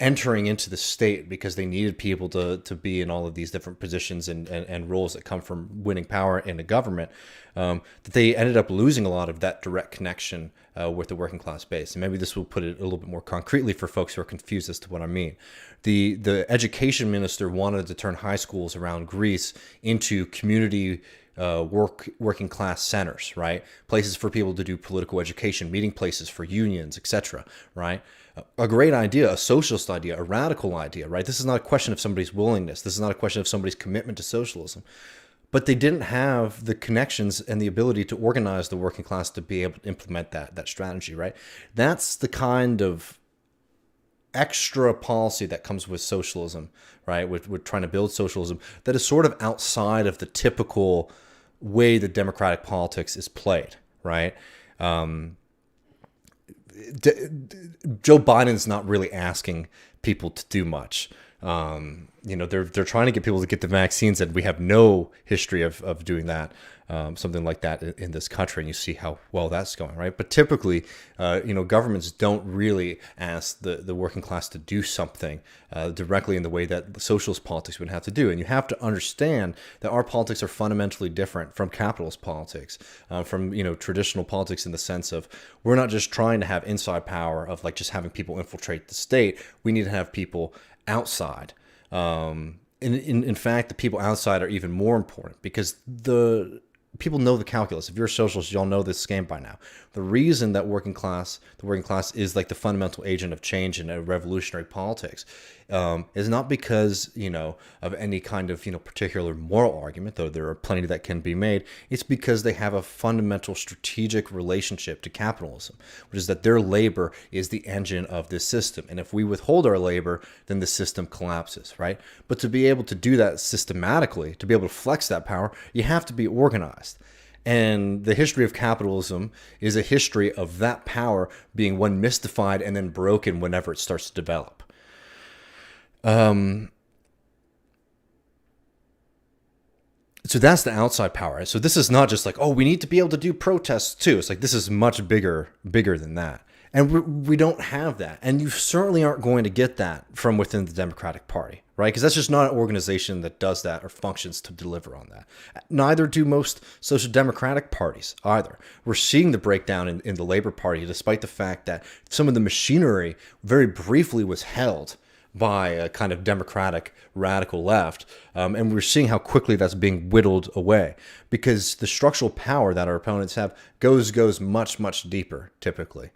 S1: entering into the state because they needed people to be in all of these different positions and roles that come from winning power in the government, that they ended up losing a lot of that direct connection with the working class base. And maybe this will put it a little bit more concretely for folks who are confused as to what I mean. The education minister wanted to turn high schools around Greece into community working class centers, right? Places for people to do political education, meeting places for unions, etc., right? A great idea, a socialist idea, a radical idea, right? This is not a question of somebody's willingness. This is not a question of somebody's commitment to socialism. But they didn't have the connections and the ability to organize the working class to be able to implement that strategy, right? That's the kind of extra policy that comes with socialism, right? With trying to build socialism that is sort of outside of the typical way that democratic politics is played, right? Joe Biden's not really asking people to do much. They're trying to get people to get the vaccines, and we have no history of doing that, something like that in this country. And you see how well that's going, right? But typically, governments don't really ask the working class to do something directly in the way that socialist politics would have to do. And you have to understand that our politics are fundamentally different from capitalist politics, from traditional politics, in the sense of we're not just trying to have inside power of like just having people infiltrate the state. We need to have people outside. In fact, the people outside are even more important, because the people know the calculus. If you're a socialist, y'all know this game by now. The reason that the working class is like the fundamental agent of change in a revolutionary politics, is not because, of any kind of, particular moral argument, though there are plenty that can be made. It's because they have a fundamental strategic relationship to capitalism, which is that their labor is the engine of this system. And if we withhold our labor, then the system collapses, right? But to be able to do that systematically, to be able to flex that power, you have to be organized. And the history of capitalism is a history of that power being one mystified and then broken whenever it starts to develop. So that's the outside power. So this is not just like, oh, we need to be able to do protests too. It's like, this is much bigger than that. And we don't have that. And you certainly aren't going to get that from within the Democratic Party, right? Because that's just not an organization that does that or functions to deliver on that. Neither do most social democratic parties either. We're seeing the breakdown in the Labor Party, despite the fact that some of the machinery very briefly was held by a kind of democratic radical left. And we're seeing how quickly that's being whittled away, because the structural power that our opponents have goes much, much deeper, typically,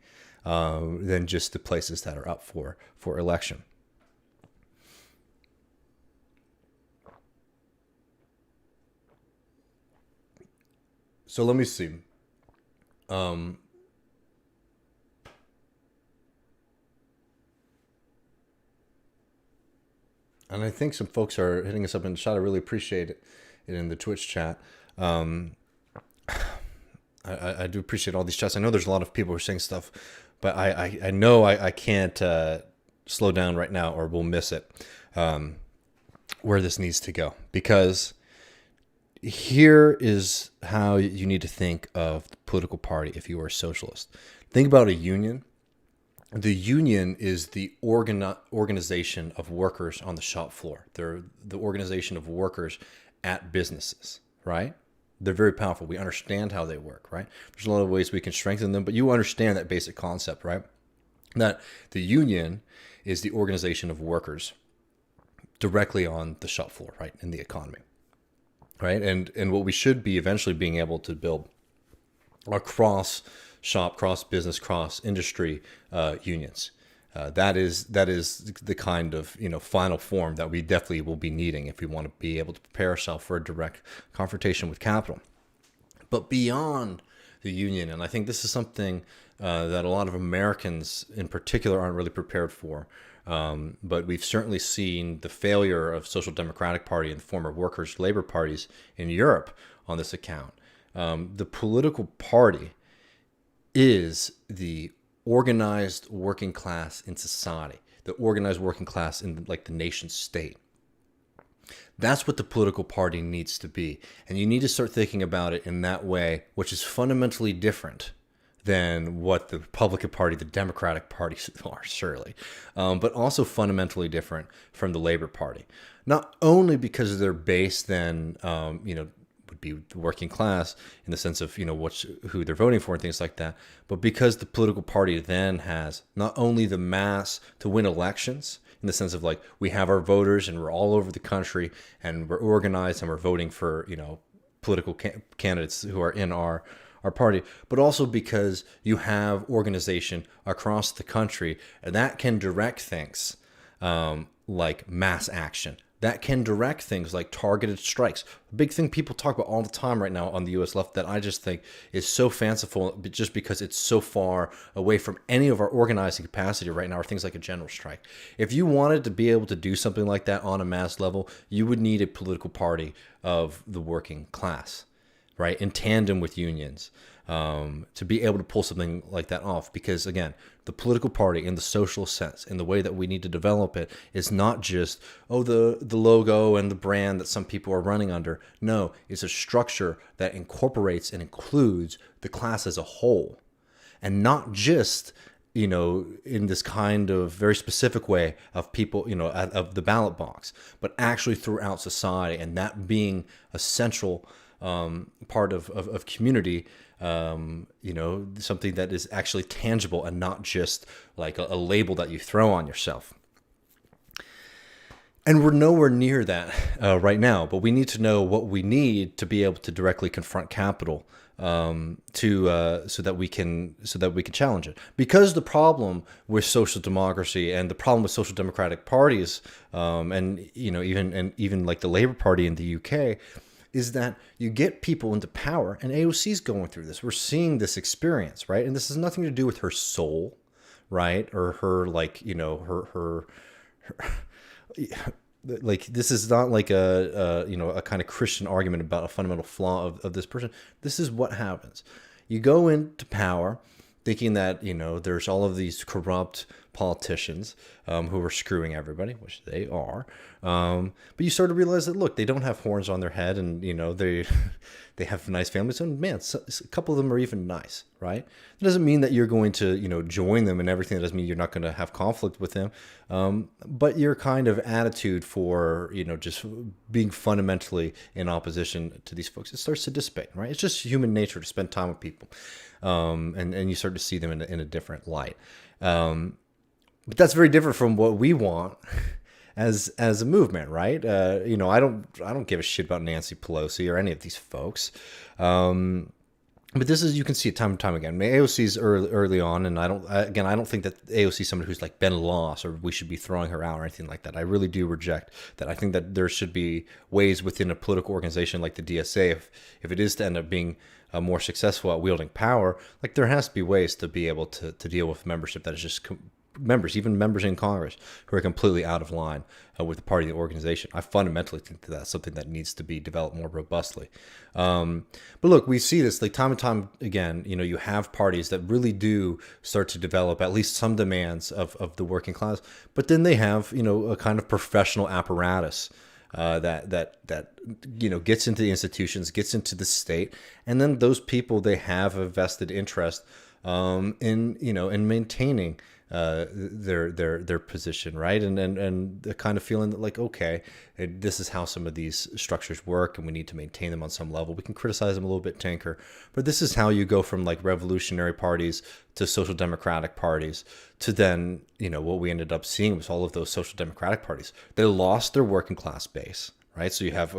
S1: than just the places that are up for election. So let me see. And I think some folks are hitting us up in the chat. I really appreciate it in the Twitch chat. I do appreciate all these chats. I know there's a lot of people who are saying stuff, but I know I can't slow down right now, or we'll miss it, where this needs to go. Because here is how you need to think of the political party if you are a socialist. Think about a union. The union is the organization of workers on the shop floor. They're the organization of workers at businesses, right? They're very powerful. We understand how they work, right? There's a lot of ways we can strengthen them, but you understand that basic concept, right? That the union is the organization of workers directly on the shop floor, right, in the economy, right? And what we should be eventually being able to build are cross-shop, cross-business, cross-industry unions. That is the kind of final form that we definitely will be needing if we want to be able to prepare ourselves for a direct confrontation with capital. But beyond the union, and I think this is something that a lot of Americans in particular aren't really prepared for, but we've certainly seen the failure of Social Democratic Party and former workers' labor parties in Europe on this account. The political party is the organized working class in society, the organized working class in the nation state. That's what the political party needs to be. And you need to start thinking about it in that way, which is fundamentally different than what the Republican Party, the Democratic Party are, surely, but also fundamentally different from the Labor Party. Not only because of their base then, would be the working class in the sense of, who they're voting for and things like that, but because the political party then has not only the mass to win elections, in the sense of we have our voters and we're all over the country and we're organized and we're voting for, political candidates who are in our party, but also because you have organization across the country that can direct things like mass action, that can direct things like targeted strikes. A big thing people talk about all the time right now on the U.S. left that I just think is so fanciful just because it's so far away from any of our organizing capacity right now are things like a general strike. If you wanted to be able to do something like that on a mass level, you would need a political party of the working class, right, in tandem with unions, to be able to pull something like that off. Because again, the political party in the social sense, in the way that we need to develop it, is not just, the logo and the brand that some people are running under. No, it's a structure that incorporates and includes the class as a whole, and not just, in this kind of very specific way of people, of the ballot box, but actually throughout society, and that being a central part of community, something that is actually tangible and not just like a label that you throw on yourself. And we're nowhere near that right now, but we need to know what we need to be able to directly confront capital, so that we can challenge it. Because the problem with social democracy and the problem with social democratic parties, and even like the Labour Party in the UK, is that you get people into power, and AOC's going through this. We're seeing this experience, right? And this has nothing to do with her soul, right? Or her, like, her like, this is not like a kind of Christian argument about a fundamental flaw of this person. This is what happens. You go into power thinking that, there's all of these corrupt politicians who are screwing everybody, which they are. But you start to realize that, look, they don't have horns on their head, and, they have nice families. And man, a couple of them are even nice, right? It doesn't mean that you're going to, join them and everything. It doesn't mean you're not going to have conflict with them. But your kind of attitude for, just being fundamentally in opposition to these folks, it starts to dissipate, right? It's just human nature to spend time with people. And you start to see them in a different light. But that's very different from what we want as a movement, right? I don't give a shit about Nancy Pelosi or any of these folks. But this is, you can see it time and time again. AOC's early on, and I don't think that AOC is somebody who's like been lost or we should be throwing her out or anything like that. I really do reject that. I think that there should be ways within a political organization like the DSA, if it is to end up being more successful at wielding power, like there has to be ways to be able to deal with membership that is just members, even members in Congress, who are completely out of line with the party and the organization. I fundamentally think that that's something that needs to be developed more robustly. But look, we see this like time and time again. You have parties that really do start to develop at least some demands of the working class, but then they have a kind of professional apparatus that gets into the institutions, gets into the state, and then those people, they have a vested interest in maintaining their position, right? And the kind of feeling that, like, okay, this is how some of these structures work, and we need to maintain them on some level. We can criticize them a little bit, tinker, but this is how you go from like revolutionary parties to social democratic parties to then, what we ended up seeing was all of those social democratic parties. They lost their working class base. Right, so you have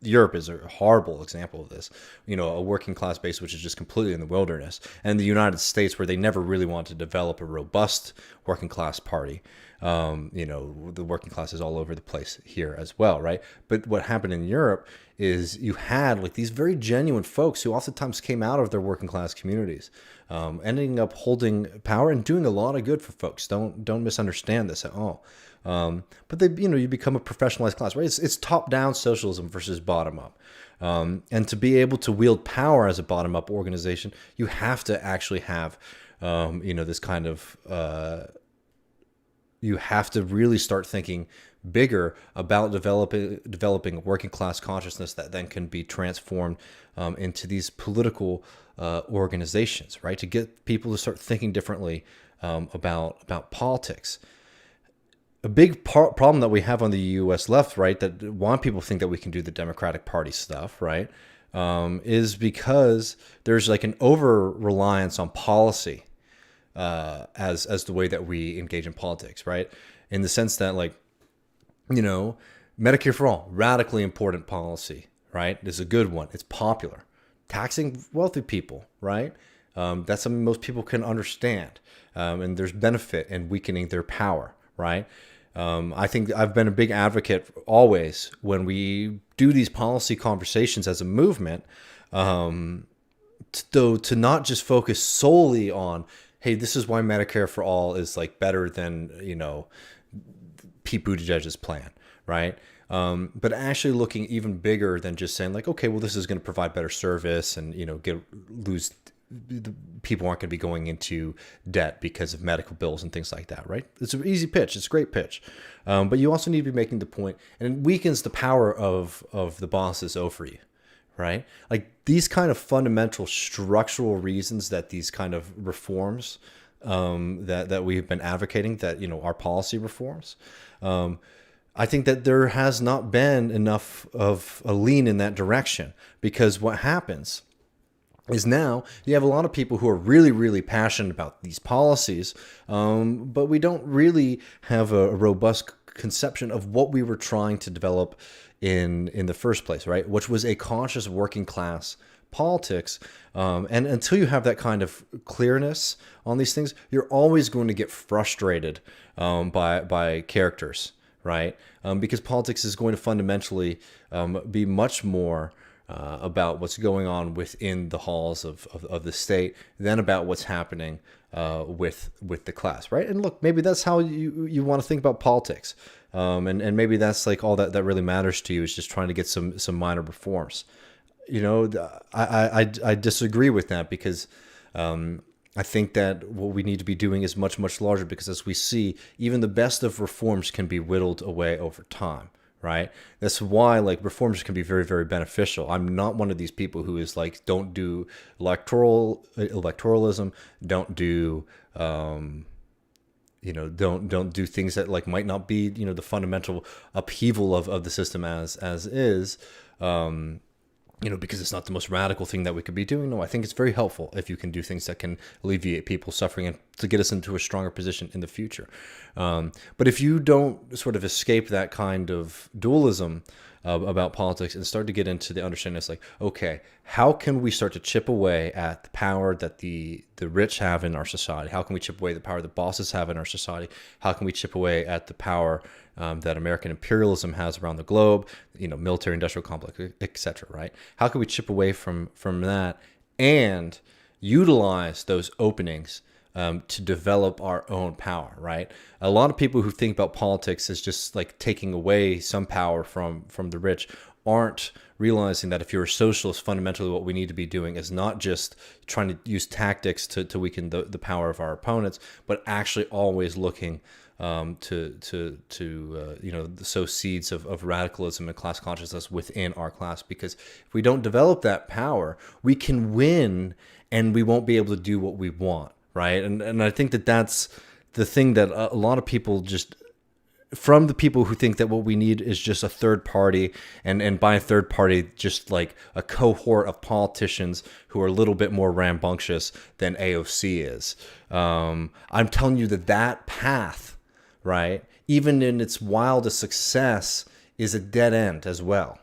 S1: Europe is a horrible example of this. A working class base which is just completely in the wilderness, and the United States, where they never really want to develop a robust working class party. The working class is all over the place here as well, right? But what happened in Europe is you had like these very genuine folks who oftentimes came out of their working class communities, ending up holding power and doing a lot of good for folks. Don't misunderstand this at all. But they, you become a professionalized class, right? It's top-down socialism versus bottom-up. And to be able to wield power as a bottom-up organization, you have to actually have, this kind of, you have to really start thinking bigger about developing a working class consciousness that then can be transformed into these political organizations, right? To get people to start thinking differently about politics. A big problem that we have on the U.S. left, right, that want people to think that we can do the Democratic Party stuff, right, is because there's like an over-reliance on policy as the way that we engage in politics, right? In the sense that, like, Medicare for all, radically important policy, right? It's a good one. It's popular. Taxing wealthy people, right? That's something most people can understand. And there's benefit in weakening their power, right? I think I've been a big advocate always when we do these policy conversations as a movement, to not just focus solely on, hey, this is why Medicare for all is like better than, Pete Buttigieg's plan, right? but actually looking even bigger than just saying like, okay, well, this is going to provide better service, and people aren't going to be going into debt because of medical bills and things like that, right? It's an easy pitch. It's a great pitch. But you also need to be making the point, and it weakens the power of the bosses over you, right? Like these kind of fundamental structural reasons that these kind of reforms that we've been advocating, that, our policy reforms, I think that there has not been enough of a lean in that direction, because what happens is now you have a lot of people who are really, really passionate about these policies, but we don't really have a robust conception of what we were trying to develop in the first place, right? Which was a conscious working class politics. And until you have that kind of clearness on these things, you're always going to get frustrated by characters, right? Because politics is going to fundamentally be much more about what's going on within the halls of the state than about what's happening with the class, right? And look, maybe that's how you want to think about politics, and maybe that's like all that really matters to you is just trying to get some minor reforms. I disagree with that, because I think that what we need to be doing is much, much larger, because as we see, even the best of reforms can be whittled away over time, right? That's why like reforms can be very, very beneficial. I'm not one of these people who is like, don't do electoralism, don't do, don't do things that like might not be, the fundamental upheaval of the system as is, because it's not the most radical thing that we could be doing. No, I think it's very helpful if you can do things that can alleviate people's suffering and to get us into a stronger position in the future. But if you don't sort of escape that kind of dualism about politics and start to get into the understanding, it's like, okay, how can we start to chip away at the power that the rich have in our society? How can we chip away the power that bosses have in our society? How can we chip away at the power that American imperialism has around the globe, military industrial complex, etc., right? How can we chip away from that and utilize those openings to develop our own power, right? A lot of people who think about politics as just like taking away some power from the rich aren't realizing that if you're a socialist, fundamentally what we need to be doing is not just trying to use tactics to weaken the power of our opponents, but actually always looking to sow seeds of radicalism and class consciousness within our class. Because if we don't develop that power, we can win and we won't be able to do what we want, right? And I think that that's the thing that a lot of people just, from the people who think that what we need is just a third party, and by a third party, just like a cohort of politicians who are a little bit more rambunctious than AOC is. I'm telling you that path, right, even in its wildest success, is a dead end as well.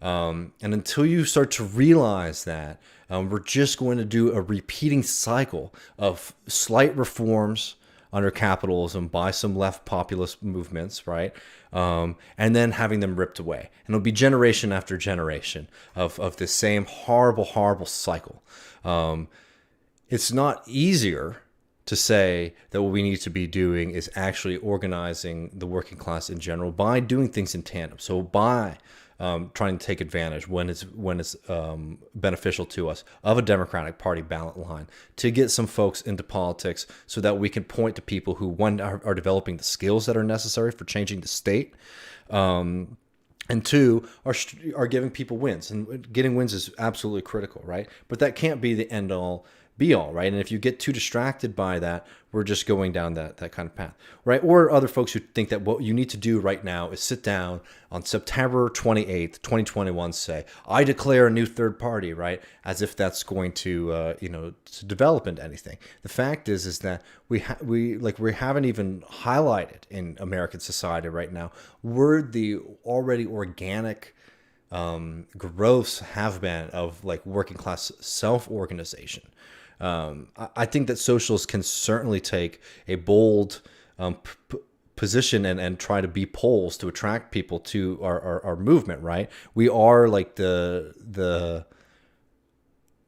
S1: And until you start to realize that, we're just going to do a repeating cycle of slight reforms under capitalism by some left populist movements, right? And then having them ripped away. And it'll be generation after generation of this same horrible, horrible cycle. It's not easier to say that what we need to be doing is actually organizing the working class in general by doing things in tandem. So by trying to take advantage when it's beneficial to us of a Democratic Party ballot line to get some folks into politics, so that we can point to people who, one, are developing the skills that are necessary for changing the state, and two, are giving people wins. And getting wins is absolutely critical, right? But that can't be the end all be all, right? And if you get too distracted by that, we're just going down that kind of path, right? Or other folks who think that what you need to do right now is sit down on September 28th, 2021, say, I declare a new third party, right? As if that's going to, to develop into anything. The fact is that we haven't even highlighted in American society right now where the already organic growths have been of like working class self-organization. I think that socialists can certainly take a bold position and try to be poles to attract people to our movement, right? We are like the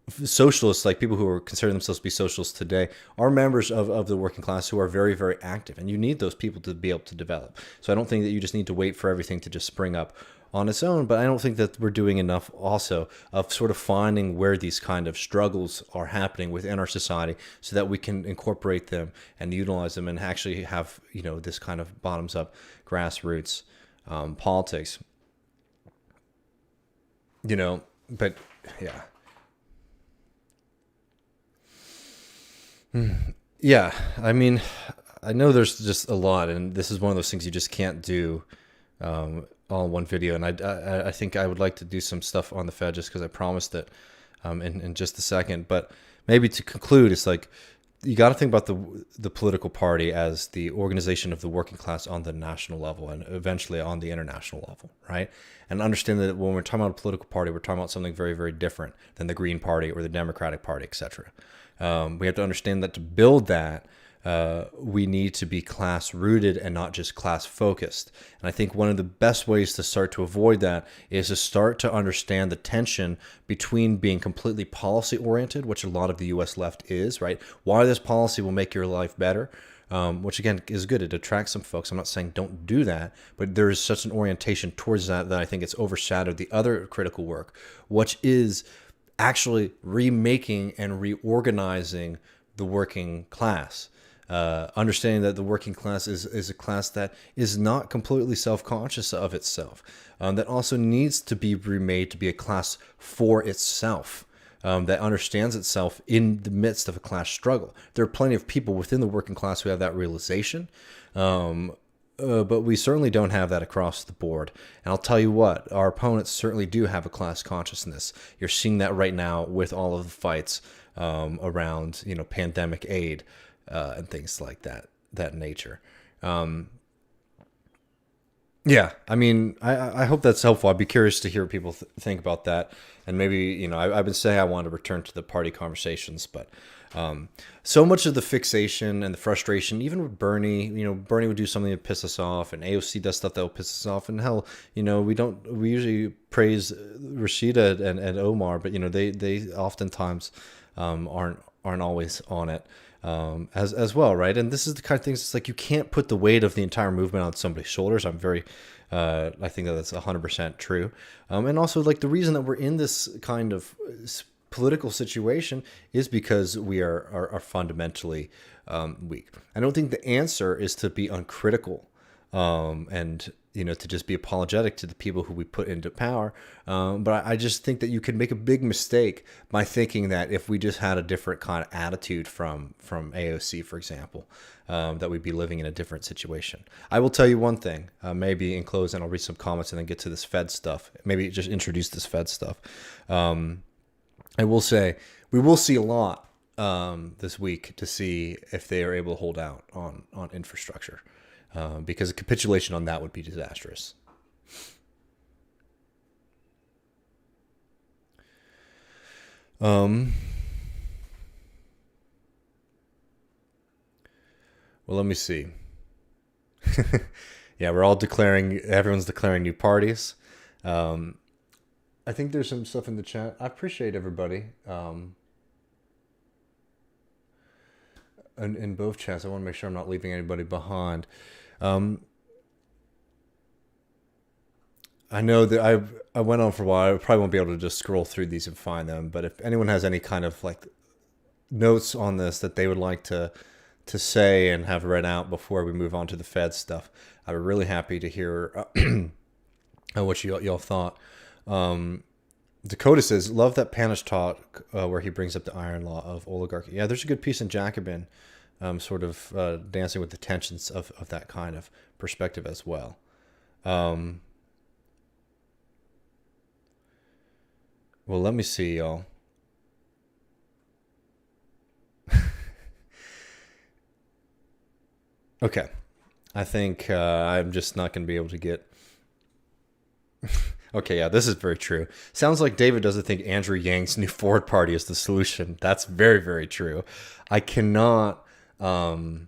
S1: socialists, like people who are considering themselves to be socialists today, are members of the working class who are very, very active. And you need those people to be able to develop. So I don't think that you just need to wait for everything to just spring up on its own, but I don't think that we're doing enough also of sort of finding where these kind of struggles are happening within our society so that we can incorporate them and utilize them and actually have, this kind of bottoms up grassroots politics. But yeah. Yeah, I mean, I know there's just a lot, and this is one of those things you just can't do all in one video. And I think I would like to do some stuff on the Fed just because I promised it in just a second. But maybe to conclude, it's like you got to think about the political party as the organization of the working class on the national level and eventually on the international level, right? And understand that when we're talking about a political party, we're talking about something very, very different than the Green Party or the Democratic Party, etc. We have to understand that to build that, we need to be class rooted and not just class focused. And I think one of the best ways to start to avoid that is to start to understand the tension between being completely policy oriented, which a lot of the US left is, right? Why this policy will make your life better, which again is good. It attracts some folks. I'm not saying don't do that, but there is such an orientation towards that I think it's overshadowed the other critical work, which is actually remaking and reorganizing the working class. Understanding that the working class is a class that is not completely self-conscious of itself, that also needs to be remade to be a class for itself, that understands itself in the midst of a class struggle. There are plenty of people within the working class who have that realization, but we certainly don't have that across the board. And I'll tell you what, our opponents certainly do have a class consciousness. You're seeing that right now with all of the fights around, pandemic aid and things like that nature. Yeah, I mean, I hope that's helpful. I'd be curious to hear what people think about that. And maybe, I've been saying I want to return to the party conversations, but so much of the fixation and the frustration, even with Bernie, Bernie would do something to piss us off, and AOC does stuff that will piss us off. And hell, we usually praise Rashida and Omar, but they oftentimes aren't always on it as well, right? And this is the kind of things. It's like you can't put the weight of the entire movement on somebody's shoulders. I think that's 100% true. And also, like, the reason that we're in this kind of political situation is because we are fundamentally weak. I don't think the answer is to be uncritical and to just be apologetic to the people who we put into power. But I just think that you can make a big mistake by thinking that if we just had a different kind of attitude from AOC, for example, that we'd be living in a different situation. I will tell you one thing, maybe in closing, I'll read some comments and then get to this Fed stuff. Maybe just introduce this Fed stuff. I will say we will see a lot this week to see if they are able to hold out on infrastructure. Because a capitulation on that would be disastrous. Well, let me see. Yeah, everyone's declaring new parties. I think there's some stuff in the chat. I appreciate everybody. In both chats, I want to make sure I'm not leaving anybody behind. I know that I went on for a while. I probably won't be able to just scroll through these and find them. But if anyone has any kind of like notes on this that they would like to say and have read out before we move on to the Fed stuff, I'd be really happy to hear what y'all thought. Dakota says, love that Panish talk where he brings up the iron law of oligarchy. Yeah, there's a good piece in Jacobin, sort of dancing with the tensions of that kind of perspective as well. Well, let me see, y'all. Okay. I think I'm just not going to be able to get... Okay, yeah, this is very true. Sounds like David doesn't think Andrew Yang's new Forward Party is the solution. That's very, very true. I cannot say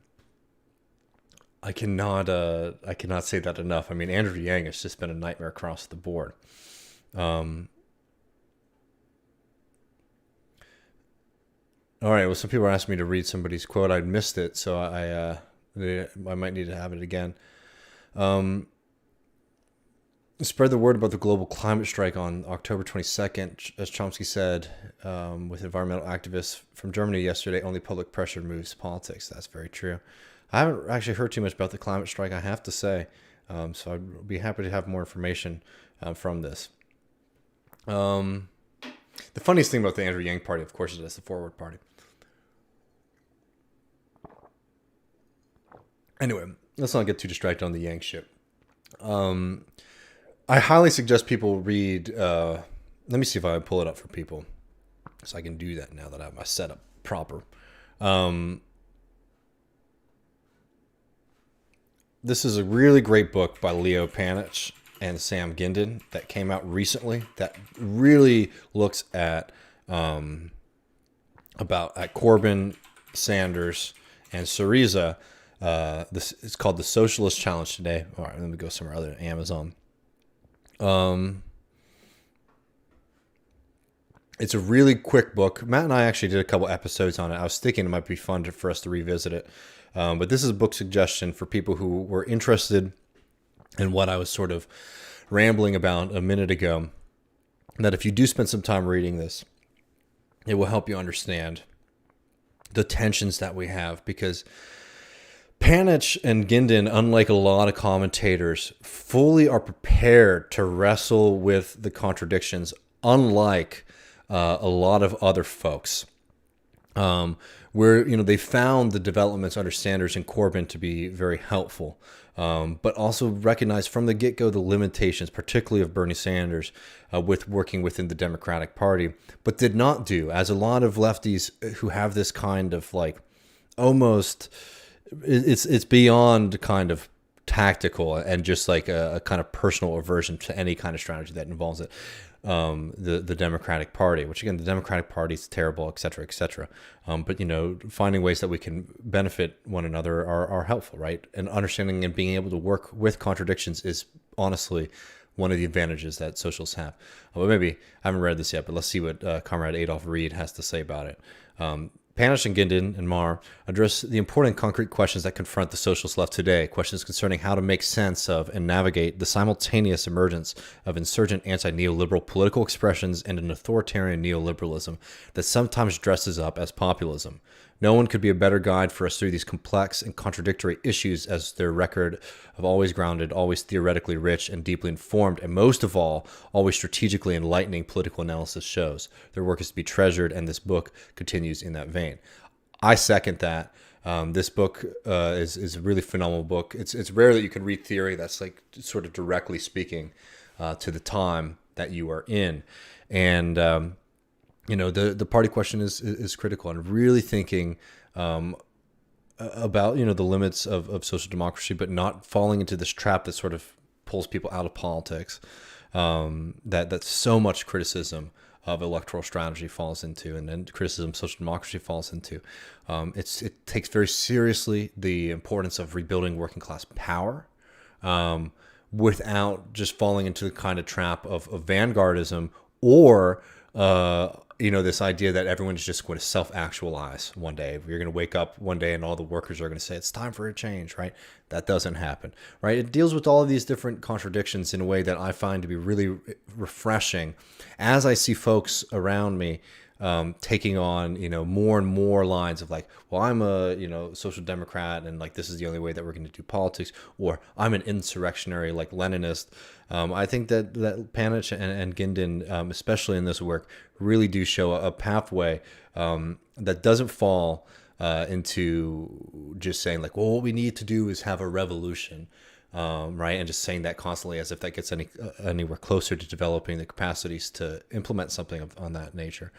S1: that enough. I mean, Andrew Yang has just been a nightmare across the board. All right. Well, some people asked me to read somebody's quote. I missed it, so I might need to have it again. Spread the word about the global climate strike on October 22nd, as Chomsky said, with environmental activists from Germany yesterday. Only public pressure moves politics. That's very true. I haven't actually heard too much about the climate strike, I have to say. So I'd be happy to have more information from this. The funniest thing about the Andrew Yang party, of course, is it's the Forward Party. Anyway, let's not get too distracted on the Yang shit. I highly suggest people read. Let me see if I can pull it up for people, so I can do that now that I have my setup proper. This is a really great book by Leo Panitch and Sam Gindin that came out recently. That really looks at Corbyn, Sanders, and Syriza. This it's called the Socialist Challenge today. All right, let me go somewhere other than Amazon. It's a really quick book. Matt and I actually did a couple episodes on it. I was thinking it might be fun for us to revisit it. But this is a book suggestion for people who were interested in what I was sort of rambling about a minute ago. That if you do spend some time reading this, it will help you understand the tensions that we have, because Panitch and Gindin, unlike a lot of commentators, fully are prepared to wrestle with the contradictions, unlike a lot of other folks. Where they found the developments under Sanders and Corbyn to be very helpful, but also recognized from the get-go the limitations, particularly of Bernie Sanders, with working within the Democratic Party, but did not do, as a lot of lefties who have this kind of almost... It's beyond kind of tactical and just like a kind of personal aversion to any kind of strategy that involves it. The Democratic Party, which again, the Democratic Party is terrible, et cetera, et cetera. But finding ways that we can benefit one another are helpful, right? And understanding and being able to work with contradictions is honestly one of the advantages that socialists have. But maybe I haven't read this yet, but let's see what Comrade Adolf Reed has to say about it. Panitch and Gindin and Marr address the important concrete questions that confront the socialist left today, questions concerning how to make sense of and navigate the simultaneous emergence of insurgent anti-neoliberal political expressions and an authoritarian neoliberalism that sometimes dresses up as populism. No one could be a better guide for us through these complex and contradictory issues as their record of always grounded, always theoretically rich and deeply informed, and most of all, always strategically enlightening political analysis shows. Their work is to be treasured, and this book continues in that vein. I second that. This book is a really phenomenal book. It's rare that you can read theory that's like sort of directly speaking to the time that you are in. And the party question is critical, and really thinking about the limits of social democracy, but not falling into this trap that sort of pulls people out of politics. That so much criticism of electoral strategy falls into, and then criticism of social democracy falls into. It takes very seriously the importance of rebuilding working class power, without just falling into the kind of trap of vanguardism or this idea that everyone is just going to self-actualize one day. You're going to wake up one day and all the workers are going to say, it's time for a change, right? That doesn't happen, right? It deals with all of these different contradictions in a way that I find to be really refreshing as I see folks around me taking on, more and more lines of like, well, I'm a, social democrat and like, this is the only way that we're going to do politics, or I'm an insurrectionary, like Leninist. I think that Panitch and Gindin, especially in this work, really do show a pathway that doesn't fall into just saying like, well, what we need to do is have a revolution, right? And just saying that constantly as if that gets anywhere closer to developing the capacities to implement something on that nature.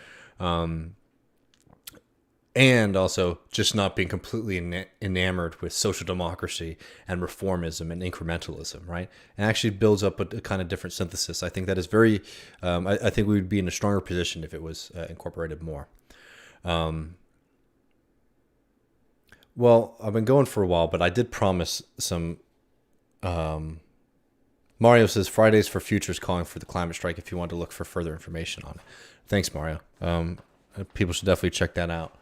S1: And also just not being completely enamored with social democracy and reformism and incrementalism, right? And actually builds up a kind of different synthesis. I think that is very, I think we would be in a stronger position if it was incorporated more. Well, I've been going for a while, but I did promise some, Mario says, Fridays for Futures calling for the climate strike if you want to look for further information on it. Thanks, Mario. People should definitely check that out.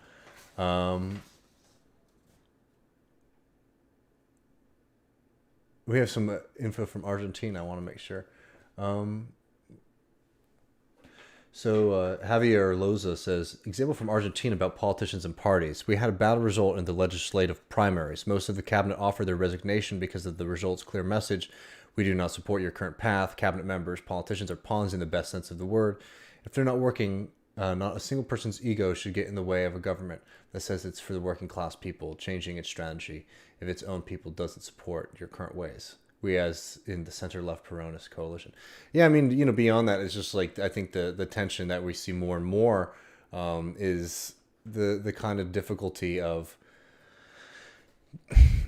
S1: We have some info from Argentina. I want to make sure. So Javier Loza says, example from Argentina about politicians and parties. We had a bad result in the legislative primaries. Most of the cabinet offered their resignation because of the result's clear message. We do not support your current path. Cabinet members, politicians are pawns in the best sense of the word. If they're not working, not a single person's ego should get in the way of a government that says it's for the working class people, changing its strategy if its own people doesn't support your current ways. We as in the center-left Peronist coalition. Yeah, I mean, beyond that, it's just like, I think the tension that we see more and more is the kind of difficulty of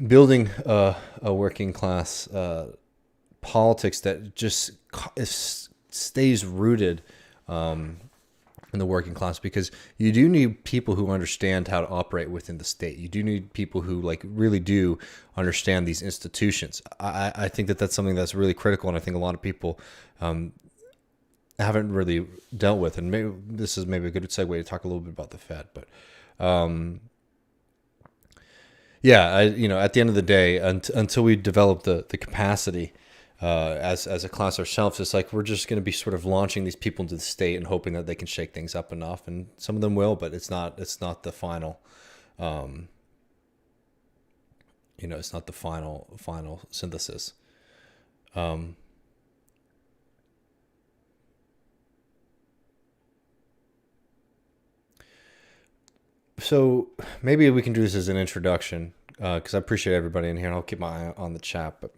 S1: building a working class politics that just stays rooted in the working class, because you do need people who understand how to operate within the state. You do need people who really do understand these institutions. I think that's something that's really critical, and I think a lot of people haven't really dealt with. And maybe this is maybe a good segue to talk a little bit about the Fed. But at the end of the day, until we develop the capacity as a class ourselves, it's like we're just going to be sort of launching these people into the state and hoping that they can shake things up enough, and some of them will, but it's not the final it's not the final synthesis. So maybe we can do this as an introduction, because I appreciate everybody in here, and I'll keep my eye on the chat, but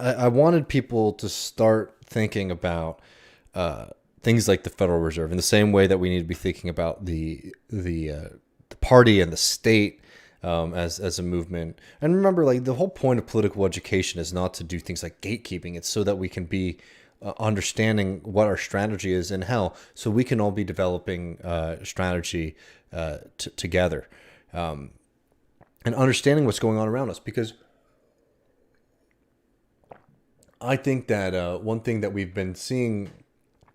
S1: I wanted people to start thinking about things like the Federal Reserve in the same way that we need to be thinking about the party and the state as a movement. And remember, the whole point of political education is not to do things like gatekeeping. It's so that we can be understanding what our strategy is, and so we can all be developing strategy together, and understanding what's going on around us. Because I think that one thing that we've been seeing,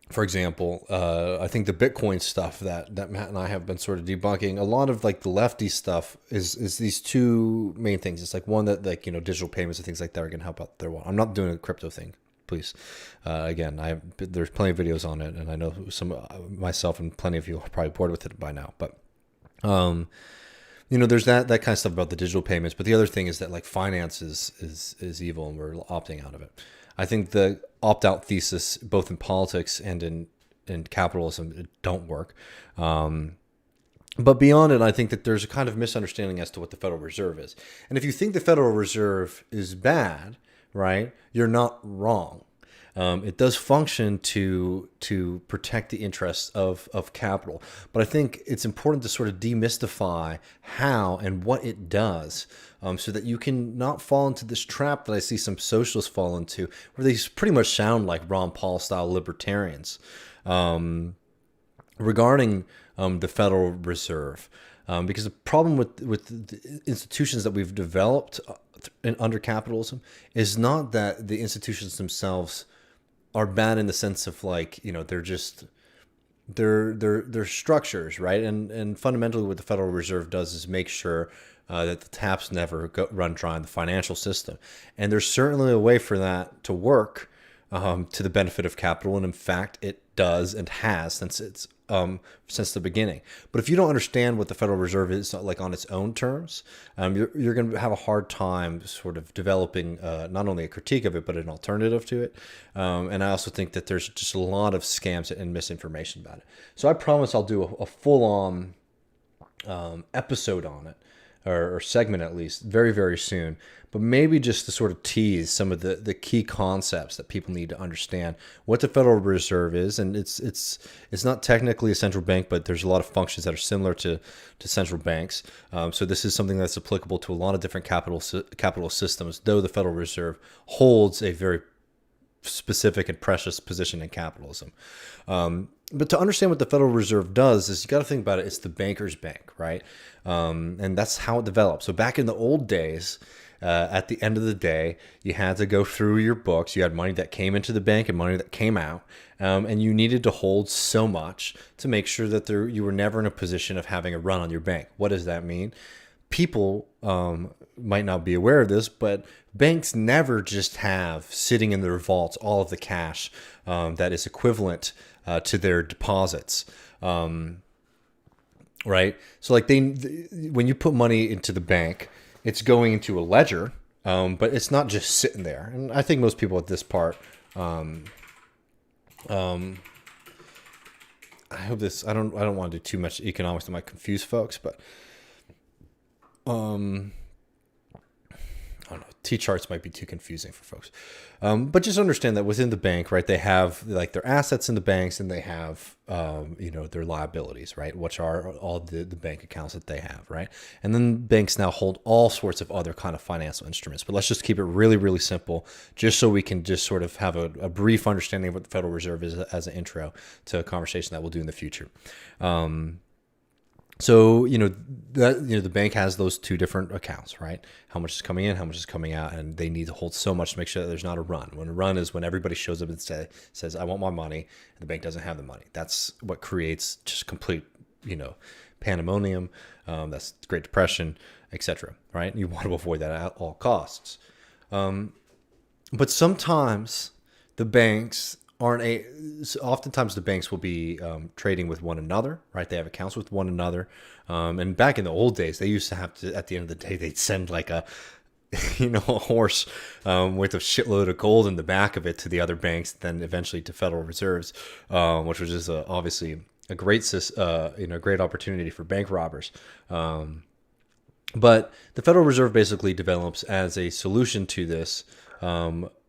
S1: for example, I think the Bitcoin stuff that Matt and I have been sort of debunking, a lot of the lefty stuff is these two main things. It's one that digital payments and things like that are going to help out their one. I'm not doing a crypto thing, please. Again, there's plenty of videos on it, and I know some myself and plenty of you are probably bored with it by now. But there's that kind of stuff about the digital payments. But the other thing is that finance is evil, and we're opting out of it. I think the opt-out thesis, both in politics and in capitalism, don't work. But beyond it, I think that there's a kind of misunderstanding as to what the Federal Reserve is. And if you think the Federal Reserve is bad, right, you're not wrong. It does function to protect the interests of capital. But I think it's important to sort of demystify how and what it does, so that you can not fall into this trap that I see some socialists fall into, where they pretty much sound like Ron Paul style libertarians regarding the Federal Reserve. Because the problem with the institutions that we've developed under capitalism is not that the institutions themselves are bad in the sense of they're just they're structures, right? And fundamentally what the Federal Reserve does is make sure that the taps never run dry in the financial system. And there's certainly a way for that to work to the benefit of capital, and in fact it does and has since the beginning. But if you don't understand what the Federal Reserve is on its own terms, you're going to have a hard time sort of developing not only a critique of it, but an alternative to it. And I also think that there's just a lot of scams and misinformation about it. So I promise I'll do a full-on episode on it, or segment at least, very, very soon. But maybe just to sort of tease some of the key concepts that people need to understand what the Federal Reserve is. And it's not technically a central bank, but there's a lot of functions that are similar to central banks. So this is something that's applicable to a lot of different capital systems, though the Federal Reserve holds a very specific and precious position in capitalism. But to understand what the Federal Reserve does is you got to think about it. It's the banker's bank, right? And that's how it developed. So back in the old days, at the end of the day, you had to go through your books. You had money that came into the bank and money that came out, and you needed to hold so much to make sure that you were never in a position of having a run on your bank. What does that mean? People might not be aware of this, but banks never just have sitting in their vaults all of the cash that is equivalent to their deposits. Right? So like when you put money into the bank, it's going into a ledger, but it's not just sitting there. And I think most people at this part, I hope this, I don't want to do too much economics that might confuse folks, but I don't know, T-charts might be too confusing for folks. But just understand that within the bank, right, they have like their assets in the banks and they have, their liabilities, right, which are all the bank accounts that they have, right? And then banks now hold all sorts of other kind of financial instruments. But let's just keep it really, really simple, just so we can just sort of have a brief understanding of what the Federal Reserve is as an intro to a conversation that we'll do in the future. So, the bank has those two different accounts, right? How much is coming in, how much is coming out, and they need to hold so much to make sure that there's not a run. When a run is when everybody shows up and says, I want my money, and the bank doesn't have the money. That's what creates just complete, pandemonium. That's the Great Depression, etc., right? You want to avoid that at all costs. But sometimes the banks oftentimes the banks will be trading with one another, right? They have accounts with one another. And back in the old days, they used to have to, at the end of the day, they'd send like a horse with a shitload of gold in the back of it to the other banks, then eventually to Federal Reserves, which was just obviously a great, great opportunity for bank robbers. But the Federal Reserve basically develops as a solution to this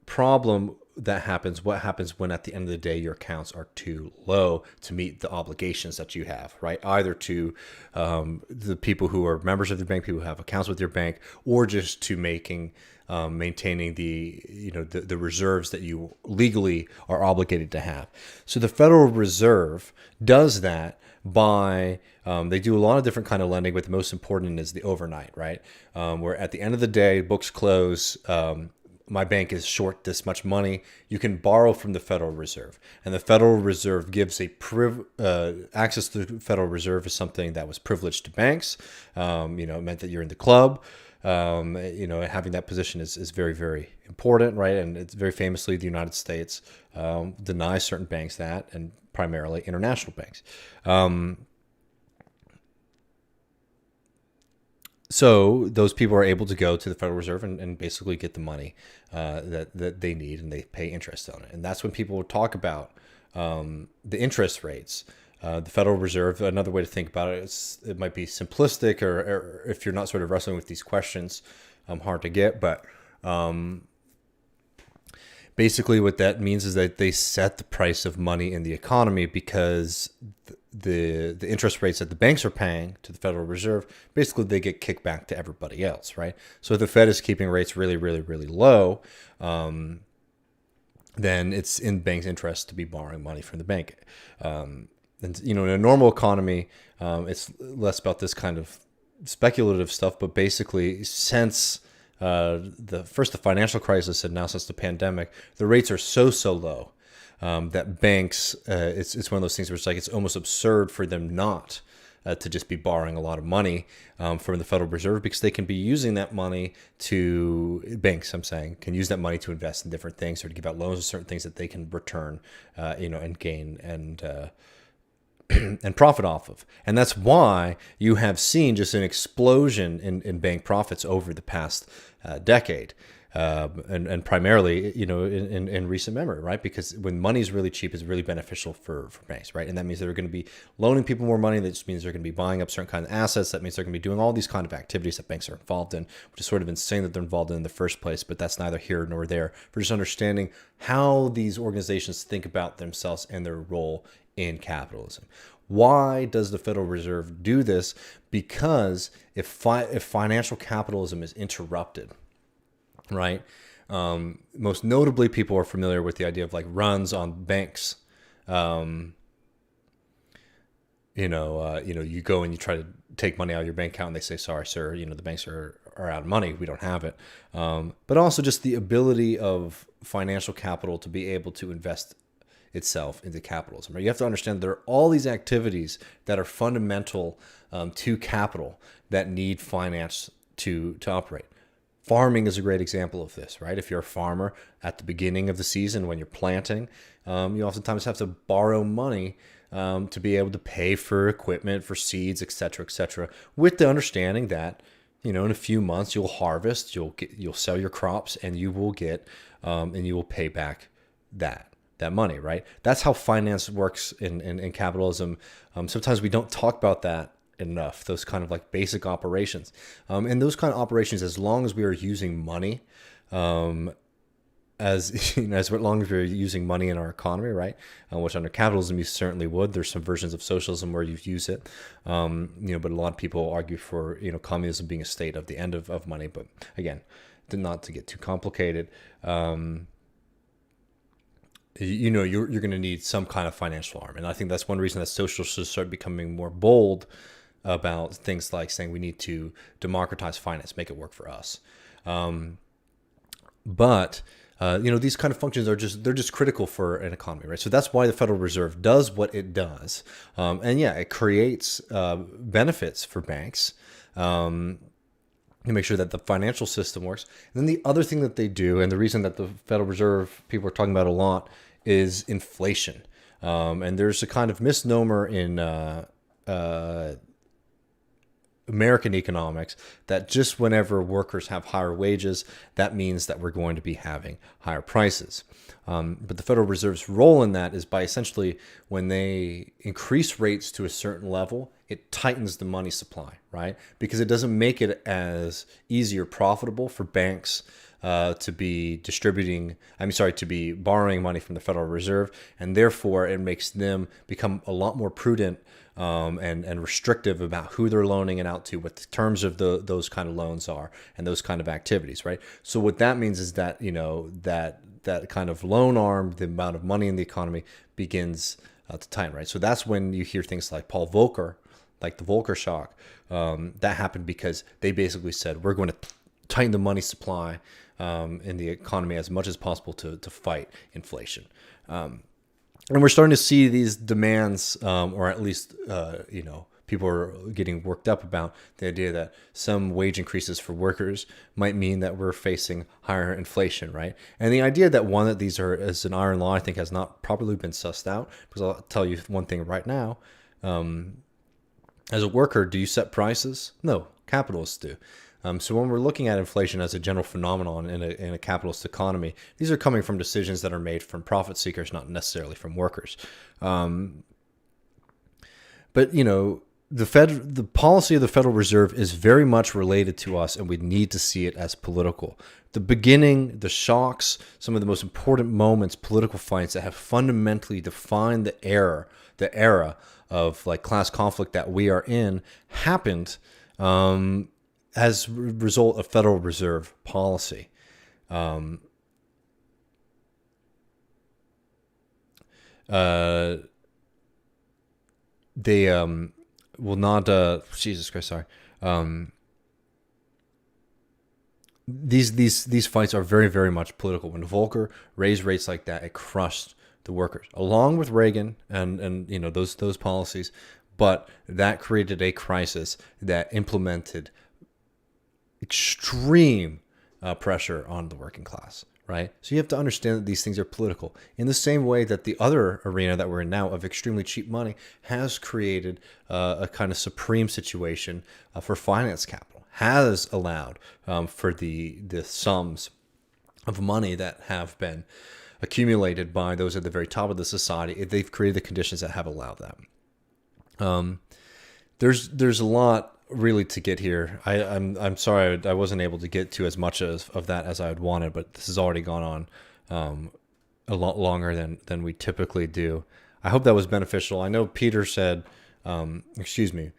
S1: problem that happens. What happens when at the end of the day your accounts are too low to meet the obligations that you have, right? Either to the people who are members of the bank, people who have accounts with your bank, or just to maintaining the reserves that you legally are obligated to have. So the Federal Reserve does that by they do a lot of different kind of lending, but the most important is the overnight, right? Where at the end of the day, books close. My bank is short this much money. You can borrow from the Federal Reserve, and the Federal Reserve gives access to the Federal Reserve is something that was privileged to banks. It meant that you're in the club. Having that position is very, very important, right? And it's very famously the United States denies certain banks that, and primarily international banks. So those people are able to go to the Federal Reserve and basically get the money that they need, and they pay interest on it. And that's when people talk about the interest rates. The Federal Reserve, another way to think about it is it might be simplistic, or if you're not sort of wrestling with these questions, hard to get. But basically what that means is that they set the price of money in the economy, because the interest rates that the banks are paying to the Federal Reserve, basically they get kicked back to everybody else, right? So if the Fed is keeping rates really, really, really low, then it's in banks' interest to be borrowing money from the bank. And in a normal economy, it's less about this kind of speculative stuff, but basically since the financial crisis and now since the pandemic, the rates are so low that banks, it's one of those things where it's almost absurd for them not to just be borrowing a lot of money from the Federal Reserve, because they can be using that money can use that money to invest in different things, or to give out loans to certain things that they can return, and gain and profit off of. And that's why you have seen just an explosion in bank profits over the past decade. And primarily, in recent memory, right? Because when money is really cheap, it's really beneficial for banks, right? And that means they're going to be loaning people more money. That just means they're going to be buying up certain kind of assets. That means they're going to be doing all these kind of activities that banks are involved in, which is sort of insane that they're involved in the first place. But that's neither here nor there. For just understanding how these organizations think about themselves and their role in capitalism. Why does the Federal Reserve do this? Because if financial capitalism is interrupted, right? Most notably, people are familiar with the idea of runs on banks. you go and you try to take money out of your bank account and they say, sorry, sir, the banks are out of money. We don't have it. But also just the ability of financial capital to be able to invest itself into capitalism. Right? You have to understand there are all these activities that are fundamental to capital that need finance to operate. Farming is a great example of this, right? If you're a farmer at the beginning of the season when you're planting, you oftentimes have to borrow money to be able to pay for equipment, for seeds, et cetera, with the understanding that, in a few months you'll harvest, you'll sell your crops, and you will get, and you will pay back that money, right? That's how finance works in capitalism. Sometimes we don't talk about that enough, those kind of like basic operations. And those kind of operations, as long as we are using money, as long as we're using money in our economy, right? Which under capitalism you certainly would. There's some versions of socialism where you use it, but a lot of people argue for communism being a state of the end of money. But again, not to get too complicated, you're going to need some kind of financial arm, and I think that's one reason that socialists start becoming more bold about things like saying we need to democratize finance, make it work for us. But these kind of functions they're just critical for an economy, right? So that's why the Federal Reserve does what it does. And yeah, it creates benefits for banks to make sure that the financial system works. And then the other thing that they do, and the reason that the Federal Reserve people are talking about a lot, is inflation. And there's a kind of misnomer in American economics that just whenever workers have higher wages, that means that we're going to be having higher prices. But the Federal Reserve's role in that is by essentially when they increase rates to a certain level, it tightens the money supply, right? Because it doesn't make it as easy or profitable for banks to be borrowing money from the Federal Reserve, and therefore it makes them become a lot more prudent and restrictive about who they're loaning it out to, what the terms of those kind of loans are, and those kind of activities, right? So what that means is that that kind of loan arm, the amount of money in the economy begins to tighten, right? So that's when you hear things like Paul Volcker, like the Volcker shock, that happened because they basically said we're going to tighten the money supply in the economy as much as possible to fight inflation. And we're starting to see these demands, or at least, people are getting worked up about the idea that some wage increases for workers might mean that we're facing higher inflation, right? And the idea that these are as an iron law, I think, has not properly been sussed out. Because I'll tell you one thing right now. As a worker, do you set prices? No, capitalists do. So when we're looking at inflation as a general phenomenon in a capitalist economy, these are coming from decisions that are made from profit seekers, not necessarily from workers. But the policy of the Federal Reserve is very much related to us, and we need to see it as political. The beginning, the shocks, some of the most important moments, political fights that have fundamentally defined the era of like class conflict that we are in happened as a result of Federal Reserve policy. They will not. Jesus Christ, sorry. These fights are very, very much political. When Volcker raised rates like that, it crushed the workers, along with Reagan and those policies. But that created a crisis that implemented extreme pressure on the working class, right? So you have to understand that these things are political in the same way that the other arena that we're in now of extremely cheap money has created a kind of supreme situation for finance capital, has allowed for the sums of money that have been accumulated by those at the very top of the society. They've created the conditions that have allowed that. There's a lot really to get here. I'm sorry I wasn't able to get to as much of that as I had wanted, but this has already gone on a lot longer than we typically do. I hope that was beneficial. I know Peter said, Sipsia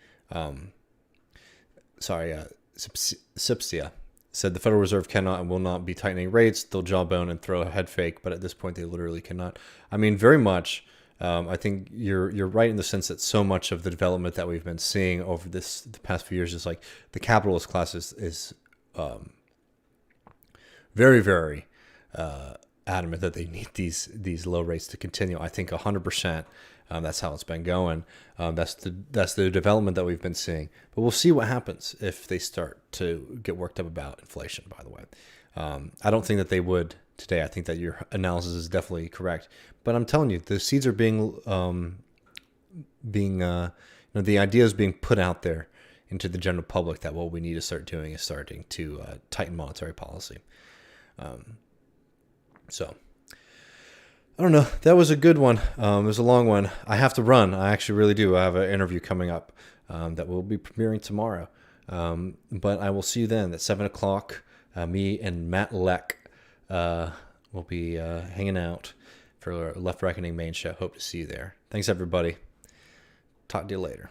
S1: said the Federal Reserve cannot and will not be tightening rates. They'll jawbone and throw a head fake, but at this point they literally cannot. I mean, very much I think you're right in the sense that so much of the development that we've been seeing over the past few years is like the capitalist class is very, very adamant that they need these low rates to continue. I think 100%. That's how it's been going. That's the development that we've been seeing. But we'll see what happens if they start to get worked up about inflation. By the way, I don't think that they would today. I think that your analysis is definitely correct. But I'm telling you, the seeds are being the idea is being put out there into the general public that what we need to start doing is starting to tighten monetary policy. So I don't know. That was a good one. It was a long one. I have to run. I actually really do. I have an interview coming up that will be premiering tomorrow. But I will see you then at 7 o'clock. Me and Matt Leck will be hanging out for Left Reckoning main show. Hope to see you there. Thanks, everybody. Talk to you later.